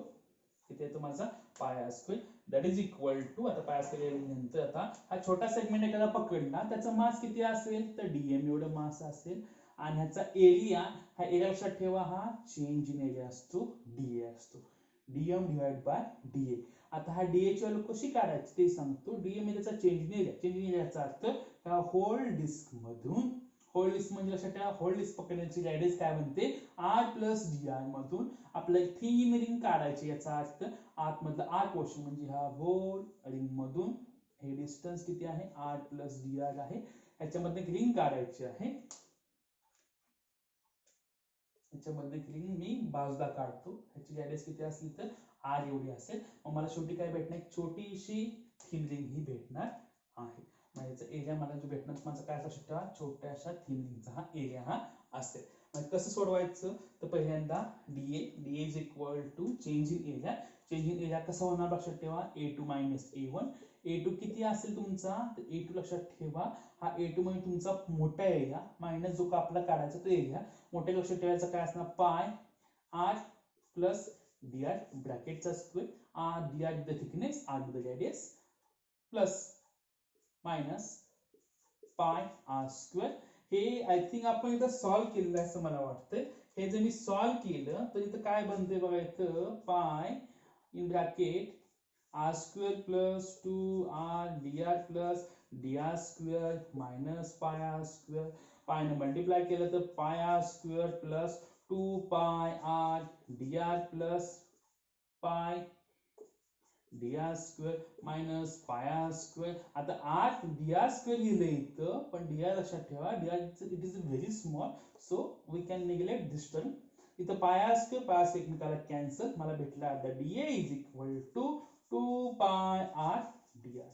[SPEAKER 1] किती येतो माझा pi square that is equal to, आता पाय स्क्वेअर नंतर आता हा छोटा सेगमेंट एखादा पकडला त्याचा मास किती असेल तर डीएम एवढं मास असेल, आणि ह्याचा एरिया, हा एरिया लक्षात ठेवा हा चेंज इन एरिया असतो डीए असतो, डीएम डिवाइड बाय डीए. आता हा डीए ची व्हॅल्यू कशी काढायची ते सांगतो. डीएम म्हणजे त्याचा change in area, change in एरियाचा अर्थ ह्या होल डिस्क मधून, होल डिस्क म्हणजे लक्षात ठेवा होल डिस्क पकडण्याची गायडन्स काय म्हणते आर प्लस डी आर मधून आपल्याला थिन रिंग काढायची, याचा अर्थ आतमधला आर पोर्शन म्हणजे हा होल रिंग मधून हे डिस्टन्स किती आहे आर प्लस डी आर आहे, ह्याच्यामध्ये एक रिंग काढायची आहे. ह्याच्यामध्ये एक रिंग मी बाजूला काढतो, ह्याची गायडन्स किती असली तर आर एवढी असेल, मग मला शेवटी काय भेटणार एक छोटीशी थिन रिंग ही भेटणार आहे. म्हणजे एरिया मला जो भेटणार माझा काय लक्षात ठेवा छोट्याशा थिन रिंगचा हा एरिया हा असेल. मग कसं सोडवायचं तर पहिल्यांदा DA is equal to change in area, change in area कसा होणार लक्षात ठेवा ए2 मायनस ए1. ए2 किती असेल तुमचा तर ए2 लक्षात ठेवा हा ए2 म्हणजे तुमचा मोठा एरिया मायनस जो का आपला काढायचा तो एरिया, मोठ्या लक्षात ठेवायचा काय असणार pi R plus D R ब्रॅकेटचा square, R D R the thickness R the radius plus minus pi R square. हे आय थिंक आपण इथं सॉल्व्ह केलेलं आहे असं मला वाटतंय. हे जर मी सॉल्व्ह केलं तर इथं काय बनते बघा, इथं pi in bracket R square plus 2r dr plus dr square minus pi R square, पायने मल्टिप्लाय केलं तर pi R square plus 2 pi R dr plus pi dr square minus pi R square. आता R dr square लिहिलंय इथं पण dr लक्षात ठेवा dr it is very small so we can neglect this term. इथं pi R square एकमेकाला cancel, मला भेटला आता dA is equal to 2 pi R dr.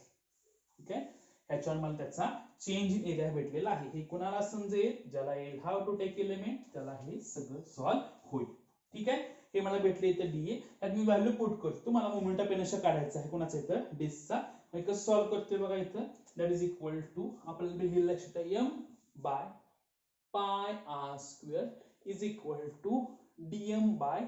[SPEAKER 1] ठीक आहे. ह्याच्यावर मला त्याचा चेंज इन एरिया भेटलेला आहे. हे कोणाला समजेल ज्याला येईल हाऊ टू टेक एलिमेंट त्याला हे सगळं सॉल्व्ह होईल. ठीक आहे. हे मला भेटले इथं डीए, त्यात मी व्हॅल्यू पुट करतो, मला मोमेंट ऑफ इनर्शिया काढायचा आहे कोणाचा इथं डिस्कचा. मग कसं सॉल्व्ह करतोय बघा इथं दॅट इज इक्वल टू आपल्याला लिहिलं लक्षात आहे M by pi R square is equal to DM by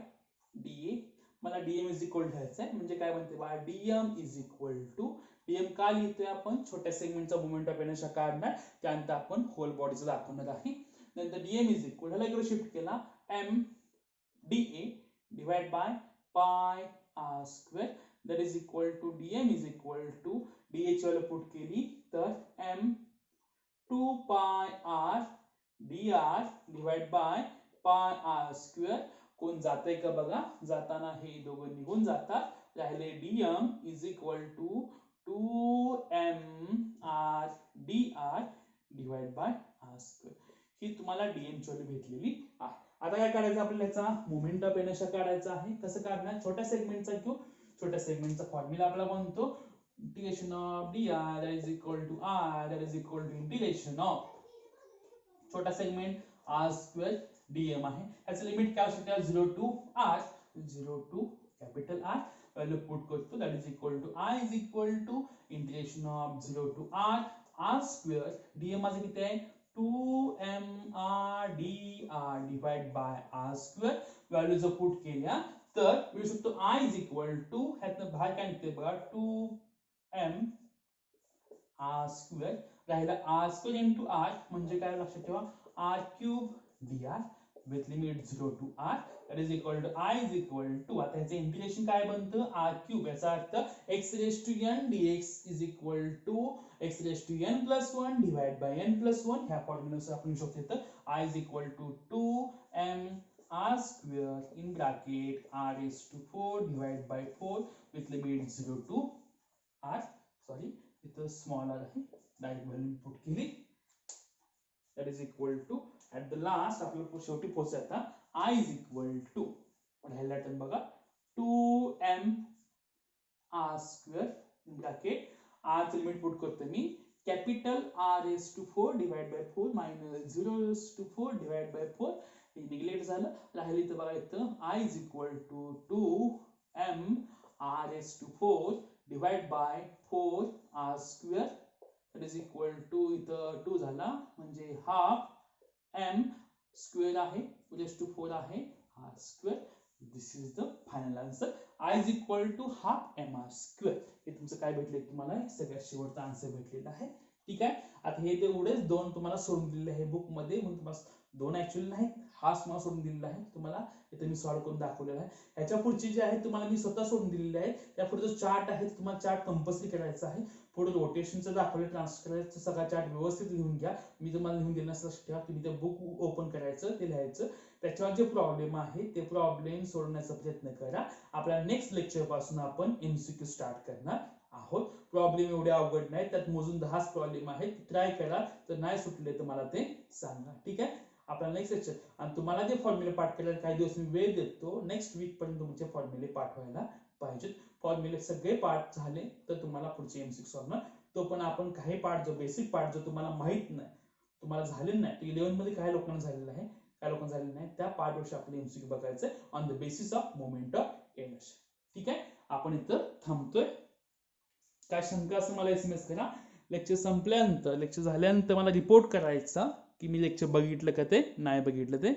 [SPEAKER 1] DA. मला डीएम इज इक्वल ठेवायचं आहे म्हणजे काय म्हणते बा DM is equal to, DM का लिहितोय आपण छोट्या सेगमेंटचा मोमेंट ऑफ इनर्शिया काढणार त्यानंतर आपण होल बॉडीचं दाखवणार आहे. नंतर डीएम इज इक्वल ह्याला इकडे शिफ्ट केला M DA divide by pi R square that is equal to DM is equal to DA ची व्हॅल्यू पुट केली तर M 2 pi R D R divide by pi R square. कोण जातंय का बघा, जाताना हे दोघं निघून जातात, राहिले DM is equal to 2m r dr divide by R square. ही तुम्हाला डीएम ची व्हॅल्यू भेटलेली आहे. आता काय काढायचं आपल्याला याचा मोमेंट ऑफ इनर्शिया काढायचा आहे. कसं काढणार छोट्या सेगमेंटचा घेऊ, छोट्या सेगमेंटचा फॉर्म्युला आपला बनतो integration of dr that is equal to r that is equal to integration of छोटा सेगमेंट r स्क्वेअर dm आहे. याचं लिमिट काय असू शकते 0 to r, 0 to capital R. Value put करतो that is equal to I is equal to integration of 0 to r r square dm माझं किती आहे 2mr dr divide by r square. Value जर पुट केल्या तर मिळू शकतो I इज इक्वल टू ह्यातनं बाहेर काय निघते बघा 2m r स्क्वेअर, राहिला r स्क्वेअर इंटू r म्हणजे काय लक्षात ठेवा r cube dr with limit 0 to r that is equal to I is equal to, आता ह्याचं इंटिग्रेशन काय बनतं r क्यूब, याचा अर्थ x raised to n dx is equal to x raised to n plus 1 divided by n plus 1. ह्या फॉर्म्युलानुसार आपण लिहू शकतो तर I is equal to 2m r square in bracket r raised to 4 divided by 4 with limit 0 to r. Sorry इथं small r आहे, direct value put केली that is equal to at the last आपल्याला शेवटी पोहोचायचा I is equal to राहिला term बघा 2m r square in bracket r चं limit put करतो मी capital R raised to 4 divided by 4 minus 0 raised to 4 divided by 4 हे neglect झालं. राहिलं इथं बघा इथं I is equal to 2m R raised to 4 divided by 4 R square that is equal to इथं 2 झाला म्हणजे half m square आहे raised to 4 आहे R square. This is the final answer. I is equal to half mr square. हे तुमचं काय भेटले तुम्हाला सगळ्यात शेवटचा आन्सर भेटलेला आहे. ठीक आहे. आता हे तेवढेच दोन तुम्हाला सोडून दिलेले आहे बुक मध्ये म्हणून तुम्हाला दोन ऍक्च्युअली नाही हाच मला सोडून दिलेला आहे तुम्हाला इथे मी सॉल्व्ह करून दाखवलेला आहे. ह्याच्या पुढचे जे आहे तुम्हाला मी स्वतः सोडून दिलेले आहे. त्या पुढे जो चार्ट आहे तुम्हाला चार्ट कंपल्सरी करायचा आहे. पुढे रोटेशनचं दाखवलं ट्रान्सफरचं सगळा चार्ट व्यवस्थित लिहून घ्या. मी तुम्हाला लिहून दिलं नसलं ठेवा तुम्ही ते बुक ओपन करायचं ते लिहायचं. त्याच्यावर जे प्रॉब्लेम आहे ते प्रॉब्लेम सोडवण्याचा प्रयत्न करा. आपल्या नेक्स्ट लेक्चर पासून आपण एमसीक्यू स्टार्ट करणार आहोत. प्रॉब्लेम एवढे अवघड नाही त्यात मोजून 10 प्रॉब्लेम आहेत. ट्राय करा तर नाही सुटले तर मला ते सांगा. ठीक आहे. आपला नेक्स्ट लेक्चर आणि तुम्हाला ते फॉर्म्युले पाठ करायला काही दिवस मी वेळ देतो. नेक्स्ट वीक पर्यंत तुमचे फॉर्म्युले पाठवायला पाहिजेत. फॉर्म्युले सगळे पाठ झाले तर तुम्हाला पुढचे एमसीक्यू सॉल्व्ह तो पण आपण काही पार्ट जो बेसिक पार्ट जो तुम्हाला माहित नाही तुम्हाला झाले नाही 11 मध्ये काही लोकांना झालेलं आहे काही लोकांना झालेलं नाही त्या पार्ट वर्षी आपले एमसीक्यू बघायचं on the basis of moment of inertia. ठीक आहे. आपण इथं थांबतोय. काय शंका असं मला एसएमएस करा. लेक्चर संपल्यानंतर लेक्चर झाल्यानंतर मला रिपोर्ट करायचा की मी लेक्चर बघितलं का ते नाही बघितलं ते